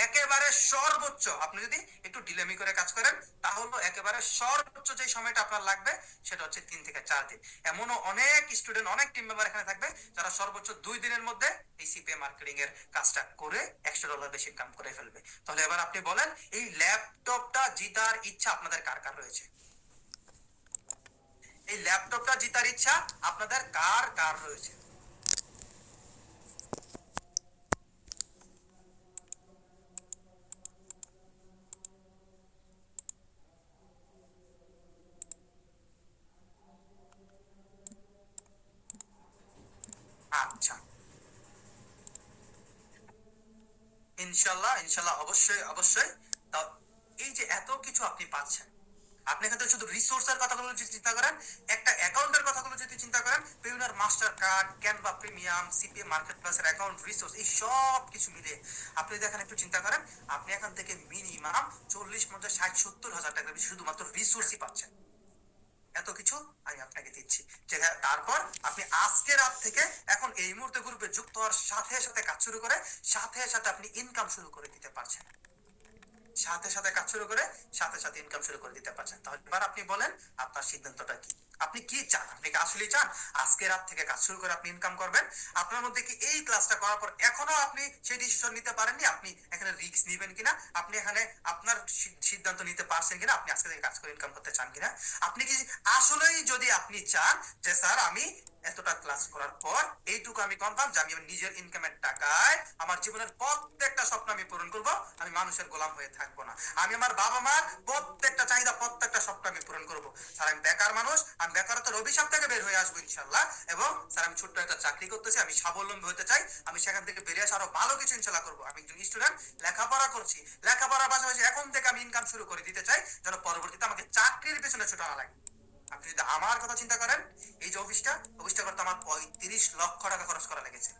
S1: একেবারে সর্বোচ্চ, আপনি যদি একটু ডিলেমি করে কাজ করেন, তাহলে একেবারে সর্বোচ্চ যে সময়টা আপনার লাগবে সেটা হচ্ছে 3 থেকে 4 দিন। এমনও অনেক স্টুডেন্ট, অনেক টিম মেম্বার এখানে থাকবে যারা সর্বোচ্চ 2 দিনের মধ্যে এই সিপিএ মার্কেটিং এর কাজটা করে $100 বেশি ইনকাম করে ফেলবে। তাহলে এবার আপনি বলেন, এই ল্যাপটপটা জিতার ইচ্ছা আপনাদের কার কার রয়েছে? এই ল্যাপটপটা জিতার ইচ্ছা আপনাদের কার কার রয়েছে? আচ্ছা, ইনশাল্লাহ অবশ্যই। তা এই যে এত কিছু আপনি পাচ্ছেন, আপনি এখান থেকে শুধু রিসোর্সের কথাগুলো যদি চিন্তা করেন, একটা অ্যাকাউন্টের কথাগুলো যদি চিন্তা করেন, Payoneer master card, Canva premium, CPA market প্লেসের অ্যাকাউন্ট, রিসোর্স, এই সব কিছু মিলে আপনি দেখেন, একটু চিন্তা করেন, আপনি এখান থেকে মিনিমাম 40, 50, 60, 70 হাজার টাকার বেশি শুধুমাত্র রিসোর্সই পাচ্ছেন। এত কিছু আমি আপনাকে দিচ্ছি, যে তারপর আপনি আজকে রাত থেকে এখন এই মুহূর্তে গ্রুপে যুক্ত হওয়ার সাথে সাথে কাজ শুরু করে সাথে সাথে আপনি ইনকাম শুরু করে দিতে পারছেন, সাথে সাথে কাজ শুরু করে সাথে সাথে ইনকাম শুরু করে দিতে পারছেন। তাহলে এবার আপনি বলেন, আপনার সিদ্ধান্তটা কি? আপনি কি চান? আপনি কি আসলেই চান আজকে রাত থেকে কাজ শুরু করে আপনি ইনকাম করবেন? আপনার মধ্যে কি এই ক্লাসটা করার পর এখনো আপনি সেই ডিসিশন নিতে পারেননি আপনি এখানে রিস্ক নেবেন কিনা, আপনি এখানে আপনার সিদ্ধান্ত নিতে পারছেন কিনা, আপনি আজকে থেকে কাজ করে ইনকাম করতে চান কিনা? আপনি কি আসলেই, যদি আপনি চান যে স্যার আমি এতটা ক্লাস করার পর এইটুকু আমি কনফার্ম যে আমি আমার নিজের ইনকামের টাকায় আমার জীবনের প্রত্যেকটা স্বপ্ন আমি পূরণ করব, আমি মানুষের গোলাম হয়ে থাকবো না, আমি আমার বাবা মার প্রত্যেকটা চাহিদা, প্রত্যেকটা স্বপ্ন আমি পূরণ করব, স্যার আমি বেকার মানুষ, আমি বেকারত্বের অভিশাপ থেকে বের হয়ে আসবো ইনশাল্লাহ, এবং স্যার আমি ছোট্ট একটা চাকরি করতেছি, আমি স্বাবলম্বী হতে চাই, আমি সেখান থেকে বেরিয়ে আসে আরো ভালো কিছু ইনশাল্লাহ করবো, আমি একজন স্টুডেন্ট, লেখাপড়া করছি, লেখাপড়ার পাশাপাশি এখন থেকে আমি ইনকাম শুরু করে দিতে চাই, যেন পরবর্তীতে আমাকে চাকরির পেছনে ছোটা না লাগে। আপনি যদি আমার কথা চিন্তা করেন, এই যে অফিসটা করতে আমার 35 লক্ষ টাকা খরচ করা লেগেছে।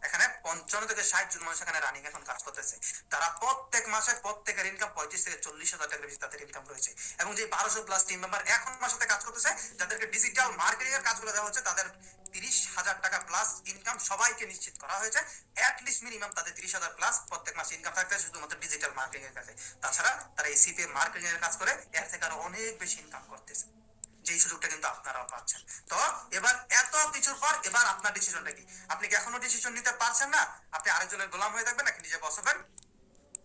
S1: এখানে 55 থেকে 60 জন মানুষ এখানে রানিং এখন কাজ করতেছে। তারা প্রত্যেক মাসে প্রত্যেকের ইনকাম 35 থেকে 40,000 টাকার বেশি তাদের ইনকাম রয়েছে। এবং যে 1200 প্লাস টিম মেম্বার এখন আমার সাথে কাজ করতেছে, যাদেরকে ডিজিটাল মার্কেটিং এর কাজগুলো দেওয়া হচ্ছে, তাদের 30,000 টাকা প্লাস ইনকাম সবাইকে নিশ্চিত করা হয়েছে। অ্যাটলিস্ট মিনিমাম তাদের 30,000 প্লাস প্রত্যেক মাসে ইনকাম থাকতে হবে শুধুমাত্র ডিজিটাল মার্কেটিং এর কাজে। তাছাড়া তারা এই সিপিএ মার্কেটিং এর কাজ করে এর থেকে আরো অনেক বেশি ইনকাম করতেছে। যেই সুযোগটা কিন্তু আপনারাও পাচ্ছেন। তো এবার এত কিছুর পর এবার আপনার ডিসিশনটা কি? আপনি কি এখনো ডিসিশন নিতে পারছেন না? আপনি আরেকজনের গোলাম হয়ে থাকবেন নাকি নিজে বস হবেন?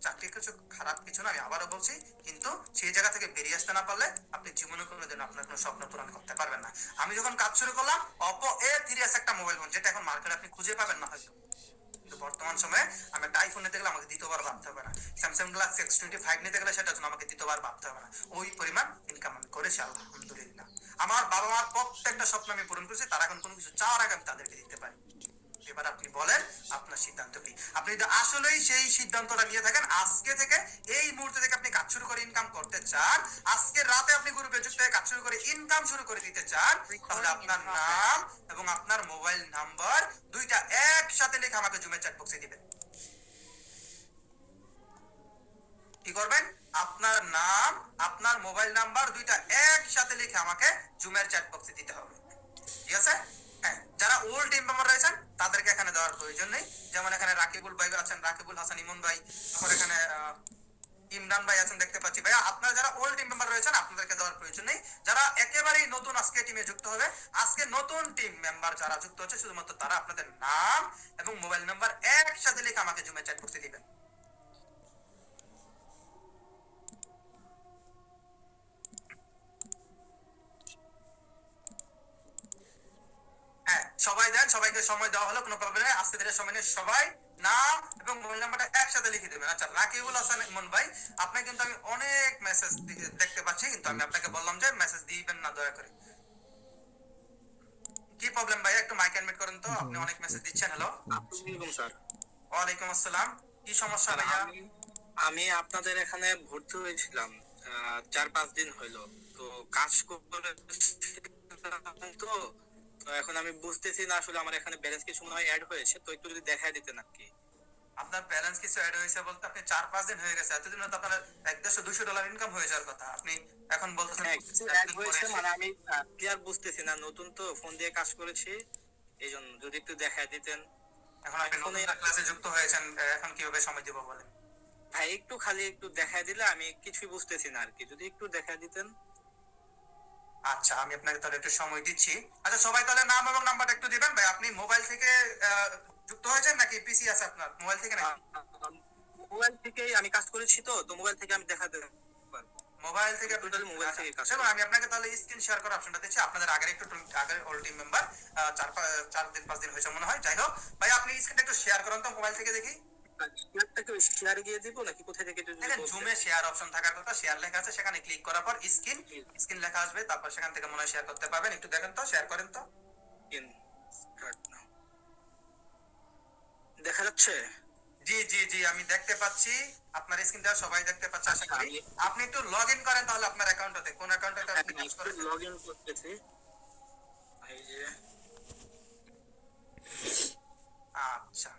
S1: চাকরি কিছু খারাপ কিছু না, আমি আবারও বলছি, কিন্তু সেই জায়গা থেকে বেরিয়ে আসতে না পারলে আপনি জীবনে কোনোদিন আপনার কোনো স্বপ্ন পূরণ করতে পারবেন না। আমি যখন কাজ শুরু করলাম, Oppo A3s একটা মোবাইল ফোন, যেটা এখন মার্কেটে আপনি খুঁজে পাবেন না হয়তো, কিন্তু বর্তমান সময়ে আমি একটা আইফোন নিতে গেলে আমাকে দ্বিতীয়বার ভাবতে হবে না। স্যামসাং গ্যালাক্সি S25 নিতে গেলে সেটার জন্য আমাকে দ্বিতীয়বার ভাবতে হবে না। ওই পরিমাণ ইনকাম আমি করেছি আলহামদুলিল্লাহ। আমার বাবা মার প্রত্যেকটা স্বপ্ন আমি পূরণ করেছি, তারা এখন কোনো কিছু চাওয়ার আগে আমি তাদেরকে দিতে পারি। এবার আপনি বলেন আপনার সিদ্ধান্ত কি? আপনি যদি আসলেই সেই সিদ্ধান্তটা নিয়ে থাকেন, আজকে থেকে এই মুহূর্তে থেকে আপনি কাজ শুরু করে ইনকাম করতে চান, আজকে রাতে আপনি গ্রুপে যুক্ত হয়ে কাজ শুরু করে ইনকাম শুরু করে দিতে চান, তাহলে আপনার নাম এবং আপনার মোবাইল নাম্বার দুইটা একসাথে লিখে আমাকে জুমের চ্যাট বক্সে দিবেন। কি করবেন? আপনার নাম, আপনার মোবাইল নাম্বার দুইটা একসাথে লিখে আমাকে জুমের চ্যাট বক্সে দিতে হবে। ঠিক আছে? হ্যাঁ, যারা ওল্ড টিম মেম্বার রয়েছেন তাদেরকে এখানে দেওয়ার প্রয়োজন নেই। যেমন এখানে রাকিবুল ভাই আছেন, রাকিবুল হাসান ইমন ভাই, তারপর এখানে ইমরান ভাই আছেন দেখতে পাচ্ছি। ভাইয়া আপনারা যারা ওল্ড টিম মেম্বার রয়েছেন আপনাদেরকে দেওয়ার প্রয়োজন নেই। যারা একেবারেই নতুন আজকে টিমে যুক্ত হবে, আজকে নতুন টিম মেম্বার যারা যুক্ত হচ্ছে, শুধুমাত্র তারা আপনাদের নাম এবং মোবাইল নাম্বার একসাথে লিখে আমাকে জুমের চ্যাট বক্সে দিবেন। হ্যাঁ, সবাই দেন, সবাইকে সময় দেওয়া হলো, কোনো প্রবলেম নেই। আজকে দিনের সময় নিয়ে সবাই নাম এবং মোবাইল নাম্বারটা একসাথে লিখে দেবেন। আচ্ছা, রাকিবুল হাসান ইমন ভাই, আপনাকে কিন্তু আমি অনেক মেসেজ দেখতে পাচ্ছি, কিন্তু আমি আপনাকে বললাম যে মেসেজ দিবেন না দয়া করে। কি প্রবলেম ভাই? একটু মাইক অ্যাডমিট করেন তো, আপনি অনেক মেসেজ দিচ্ছেন। হ্যালো,
S6: আসসালামু স্যার।
S1: ওয়ালাইকুম আসসালাম। কি সমস্যা
S6: স্যার,
S1: ভাইয়া?
S6: আমি আপনাদের এখানে ভর্তি হয়েছিলাম 4-5 দিন হইলো। তো কাজ করে তো তো এখন আমি বুঝতেছি না আসলে আমার এখানে ব্যালেন্স কিছু মনে হয় অ্যাড হয়েছে, তো একটু যদি দেখায় দিতেন আর কি।
S1: আপনার ব্যালেন্স কিছু অ্যাড হয়েছে বলতে আপনি 4-5 দিন হয়ে গেছে, এতদিন তো আপনার $150-200 ইনকাম হয়ে যাওয়ার কথা, আপনি এখন বলতেছেন
S6: হ্যাঁ, কিছু অ্যাড হয়েছে, মানে আমি ক্লিয়ার বুঝতেছি না, নতুন তো ফোন দিয়ে কাজ করেছি, এই জন্য যদি একটু দেখায় দিতেন।
S1: এখন আপনি নতুন ক্লাসে যুক্ত হয়েছেন, এখন কিভাবে সময় দিব বলেন?
S6: ভাই একটু খালি একটু দেখায় দিলে, আমি কিছুই বুঝতেছি না আর কি, যদি একটু দেখায় দিতেন।
S1: আচ্ছা, আমি আপনাকে তাহলে একটু সময় দিচ্ছি। আচ্ছা, সবাই তাহলে নাম এবং নাম্বারটা একটু দিবেন। ভাই আপনি মোবাইল থেকে যুক্ত হয়েছেন নাকি পিসি আছে আপনার? মোবাইল থেকে নাকি?
S6: মোবাইল থেকেই আমি কাজ করেছি, তো তো মোবাইল থেকে আমি দেখাতে পারবো।
S1: মোবাইল থেকে আপনি
S6: টোটাল মোবাইল থেকে কাজ
S1: চলুন, আমি আপনাকে তাহলে স্ক্রিন শেয়ার করার অপশনটা দিচ্ছি। আপনাদের আগের একটু আগের ওল্ড টিম মেম্বার 4-5 দিন হয়েছে মনে হয়। যাই হোক ভাই, আপনি স্ক্রিনটা একটু শেয়ার করেন তো মোবাইল থেকে দেখি।
S6: শেয়ারটাকে শেয়ার গিয়ে দিব নাকি কোথায় থেকে যদি
S1: দেখেন জুমে শেয়ার অপশন থাকার কথা, শেয়ার লেখা আছে, সেখানে ক্লিক করার পর স্ক্রিন লেখা আসবে, তারপর সেখান থেকে মনে হয় শেয়ার করতে পারবেন। একটু দেখেন তো, শেয়ার করেন তো।
S6: দেখা যাচ্ছে?
S1: জি জি জি, আমি দেখতে পাচ্ছি আপনার স্ক্রিনটা, সবাই দেখতে পাচ্ছে আশা করি। আপনি একটু লগ ইন করেন তাহলে আপনার অ্যাকাউন্টটাতে, কোন অ্যাকাউন্টটাতে আপনি কাজ করেছেন।
S6: লগ ইন করতেছি। এই যে
S1: আচ্ছা,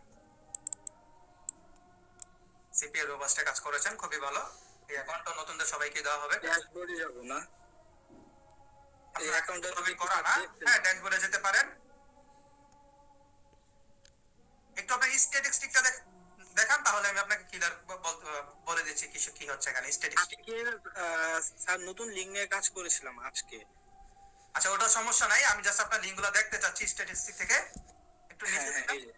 S1: সিপিএ রোবাস্টে কাজ করেছেন, খুবই ভালো। এই অ্যাকাউন্টটা নতুনদের সবাইকে দেওয়া হবে।
S6: ড্যাশবোর্ডে যাব না, এই অ্যাকাউন্টটা
S1: লগ ইন করা না? হ্যাঁ, ড্যাশবোর্ডে যেতে পারেন। একটু আপনি স্ট্যাটিস্টিকটা দেখান, তাহলে আমি আপনাকে ক্লিয়ার বলে দিচ্ছি কি হচ্ছে এখানে স্ট্যাটিস্টিক।
S6: আজকে স্যার নতুন লিঙ্ক নিয়ে কাজ করেছিলাম আজকে।
S1: আচ্ছা, ওটা সমস্যা নাই, আমি জাস্ট আপনার লিঙ্কগুলো দেখতে চাচ্ছি স্ট্যাটিস্টিক থেকে। একটু নিচে
S6: হ্যাঁ,
S1: দেখেন।
S6: এই যে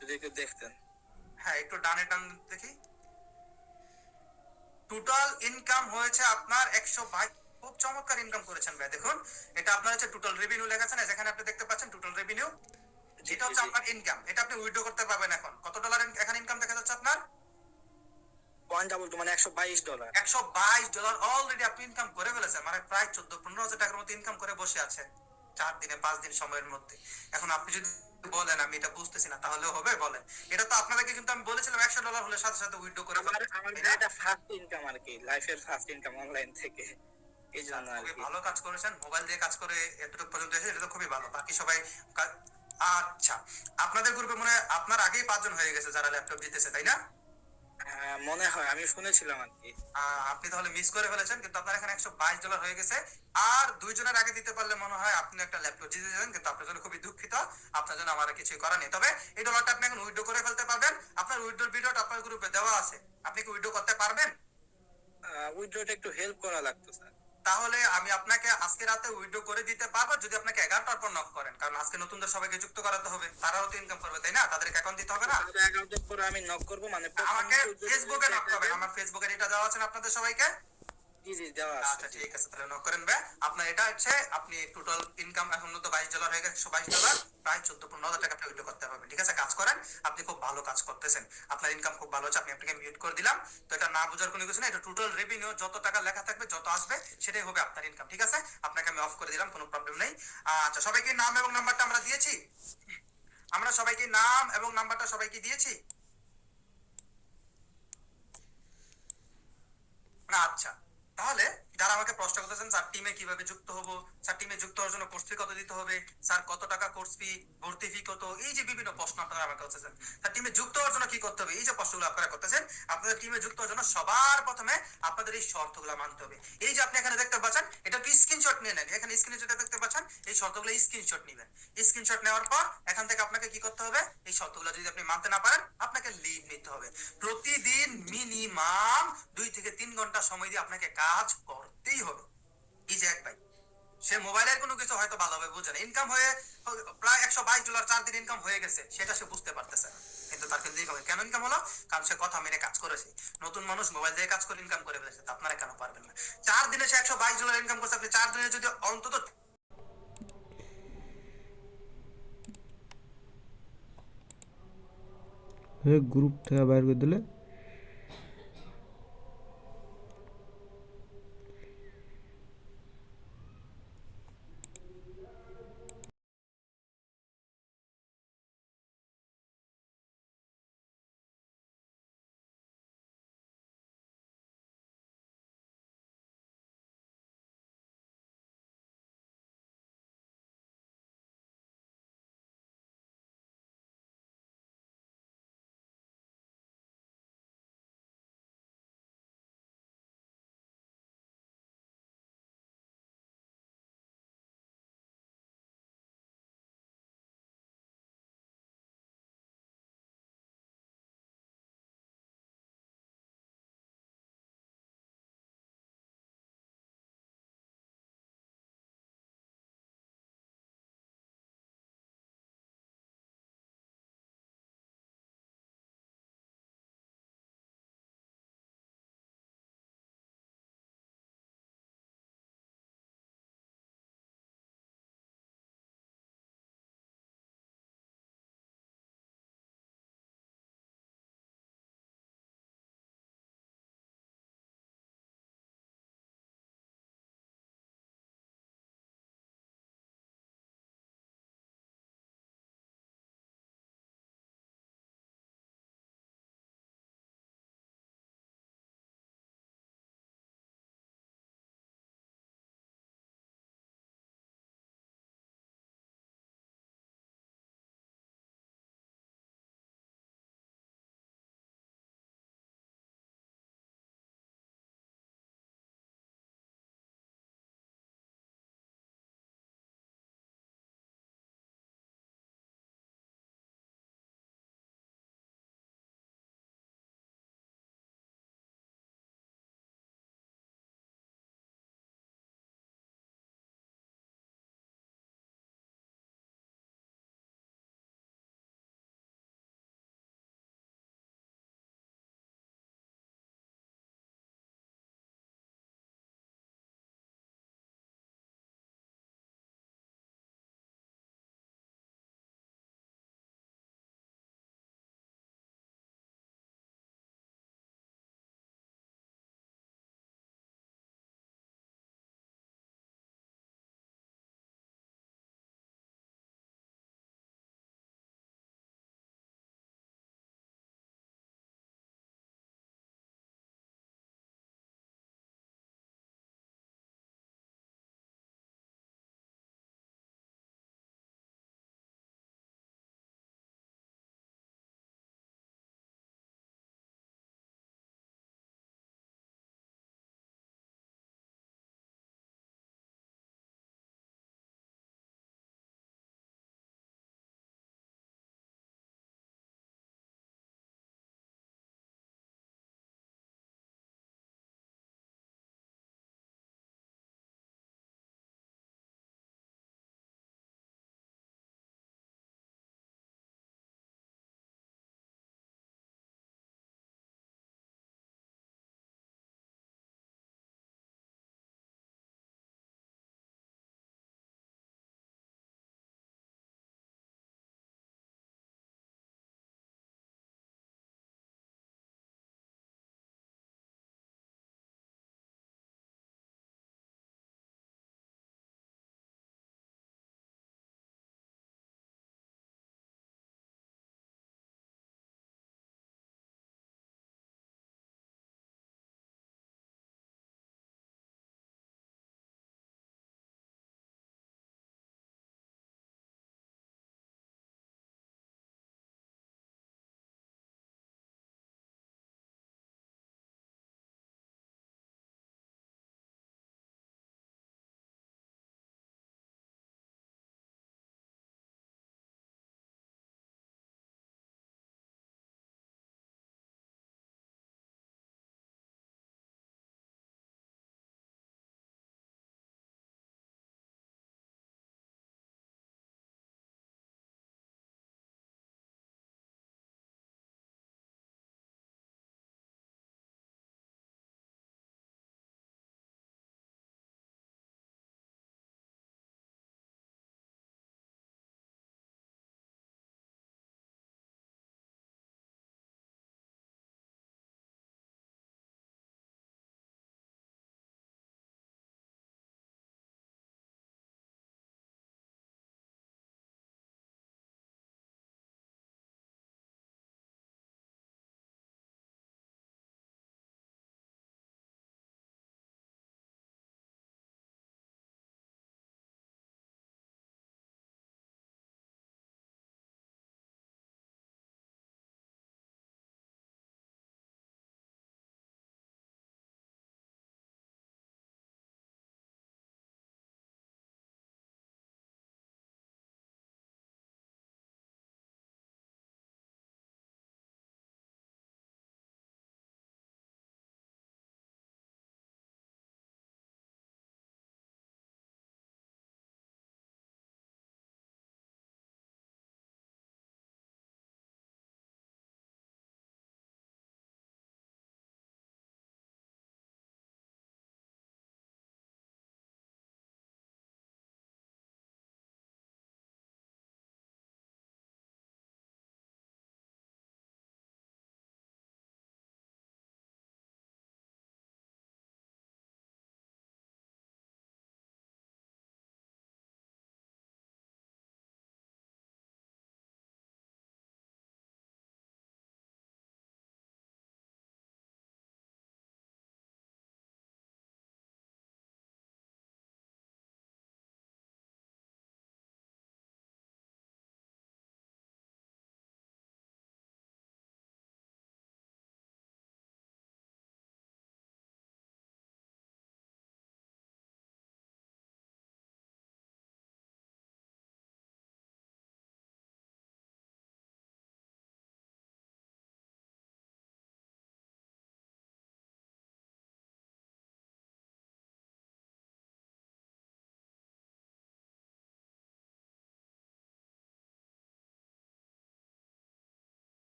S6: যদি একটু দেখতেন।
S1: হ্যাঁ, একটু ডানে টান দেখি। টোটাল ইনকাম হয়েছে আপনার 122। খুব চমৎকার ইনকাম করেছেন ভাই। দেখুন, এটা আপনার হচ্ছে টোটাল রেভিনিউ লেখা আছে না, যেখানে আপনি দেখতে পাচ্ছেন টোটাল রেভিনিউ, যেটা হচ্ছে আপনার ইনকাম। এটা আপনি উইথড্র করতে পারবেন। এখন কত ডলার এখানে ইনকাম দেখা যাচ্ছে আপনার?
S6: মানে $122।
S1: $122 অলরেডি আপনি ইনকাম করে ফেলেছেন, মানে প্রায় 14-15 হাজার টাকার মতো ইনকাম করে বসে আছেন 4 দিনে 5 দিন সময়ের মধ্যে। এখন আপনি যদি বলেন আমি এটা বুঝতেছি না, তাহলেও হবে বলেন? এটা তো আপনাদেরকে কিন্তু আমি বলেছিলাম $100 হলে সাথে সাথে উইথড্র করে
S6: আমার এটা ফার্স্ট ইনকাম আর কি, লাইফের ফার্স্ট ইনকাম অনলাইন থেকে, এই জন্য আর
S1: খুবই
S6: কি।
S1: ভালো কাজ করেছেন। মোবাইল দিয়ে কাজ করে এতটুকু পর্যন্ত এসে এটা তো খুবই ভালো। বাকি সবাই আচ্ছা, আপনাদের গ্রুপে মনে হয় আপনার আগেই 5 জন হয়ে গেছে যারা ল্যাপটপ জিতেছে, তাই না?
S6: মনে হয় আমি শুনেছিলাম আর কি।
S1: আপনি তাহলে মিস করে ফেলেছেন, কিন্তু আপনার এখানে $122 হয়ে গেছে। আর 2 জনের আগে দিতে পারলে মনে হয় আপনি একটা ল্যাপটপ জিতে যাবেন, কিন্তু আপনার জন্য খুবই দুঃখিত। আপনার জন্য আমার আর কিছুই করার নেই। তবে এই ডলারটা আপনি এখন উইথড্র করে ফেলতে পারবেন। আপনার উইথড্রর ভিডিওটা আপনার গ্রুপে দেওয়া আছে। আপনি কি উইথড্র করতে পারবেন?
S6: উইথড্রটা একটু হেল্প করা লাগতো স্যার।
S1: তাহলে আমি আপনাকে আজকে রাতে উইথড্র করে দিতে পারবো যদি আপনাকে 11টার পর নক করেন, কারণ আজকে নতুনদের সবাইকে যুক্ত করাতে হবে, তারাও তো ইনকাম করবে, তাই না? তাদেরকে অ্যাকাউন্ট দিতে হবে না?
S6: তাহলে 11টার পরে আমি নক করব, মানে
S1: আমাকে ফেসবুকে নক করবেন। আমার ফেসবুকের এটা দেওয়া আছে না আপনাদের সবাইকে?
S6: জি জি দেওয়া আছে।
S1: আচ্ছা ঠিক আছে, তাহলে নক করেন ভাই। আপনার এটা হচ্ছে আপনি টোটাল ইনকাম এখন তো $22 হয়ে গেছে, $122, প্রায় 14-15 হাজার টাকা আপনি উইথড্র করতে পারবেন। ঠিক আছে, কাজ করেন। আপনি খুব ভালো কাজ করতেছেন, আপনার ইনকাম খুব ভালো হচ্ছে। আমি আপনাকে মিউট করে দিলাম। তো এটা না বোঝার কোনো কিছু না, এটা টোটাল রেভিনিউ, যত টাকা লেখা থাকবে, যত আসবে, সেটাই হবে আপনার ইনকাম। ঠিক আছে, আপনাকে আমি অফ করে দিলাম, কোনো প্রবলেম নেই। আচ্ছা, সবাইকে নাম এবং নাম্বারটা আমরা দিয়েছি? আমরা সবাইকে নাম এবং নাম্বারটা সবাইকে দিয়েছি? না, আচ্ছা। তাহলে যারা আমাকে প্রশ্ন করতেছেন, স্যার টিমে কিভাবে যুক্ত হব, স্যার টিমে যুক্ত হওয়ার জন্য কোর্স ফি কত দিতে হবে, স্যার কত টাকা কোর্স ফি, ভর্তি ফি কত, এই যে বিভিন্ন প্রশ্ন আপনারা আমাকে করতেছেন, স্যার টিমে যুক্ত হওয়ার জন্য কি করতে হবে, এই যে প্রশ্নগুলো আপনারা করতেছেন, আপনাদের টিমে যুক্ত হওয়ার জন্য সবার প্রথমে আপনাদের এই শর্তগুলো মানতে হবে। এই যে আপনি এখানে দেখতে পাচ্ছেন, এটা কি স্ক্রিনশট নিয়ে নেন। এখানে স্ক্রিনশটে দেখতে পাচ্ছেন, এই শর্তগুলো স্ক্রিনশট নেবেন। স্ক্রিনশট নেওয়ার পর এখান থেকে আপনাকে কি করতে হবে, এই শর্তগুলো যদি আপনি মানতে না পারেন, আপনাকে লিভ নিতে হবে। প্রতিদিন মিনিমাম 2 থেকে 3 ঘন্টা সময় দিয়ে আপনাকে কাজ করতেই হবে। এই যে এক ভাই, সে মোবাইলের কোনো কিছু হয়তো ভালোভাবে বুঝে না, ইনকাম হয়ে প্রায় $122 4 দিন ইনকাম হয়ে গেছে, সেটা সে বুঝতে পারতেছে না। কিন্তু তার কিন্তু ইনকাম, কেন ইনকাম হলো? কারণ সে কথা মেনে কাজ করেছে। নতুন মানুষ মোবাইল দিয়ে কাজ করে ইনকাম করে ফেলেছে, তা আপনারা কেন পারবেন না? 4 দিনে সে $122 ইনকাম করছে, আপনি 4 দিনে যদি অন্তত
S2: গ্রুপ থেকে বাইর করে দিলে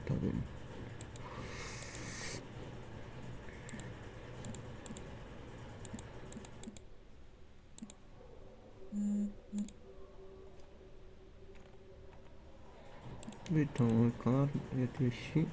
S4: থাকুন। Vitam, claro, eu deixei.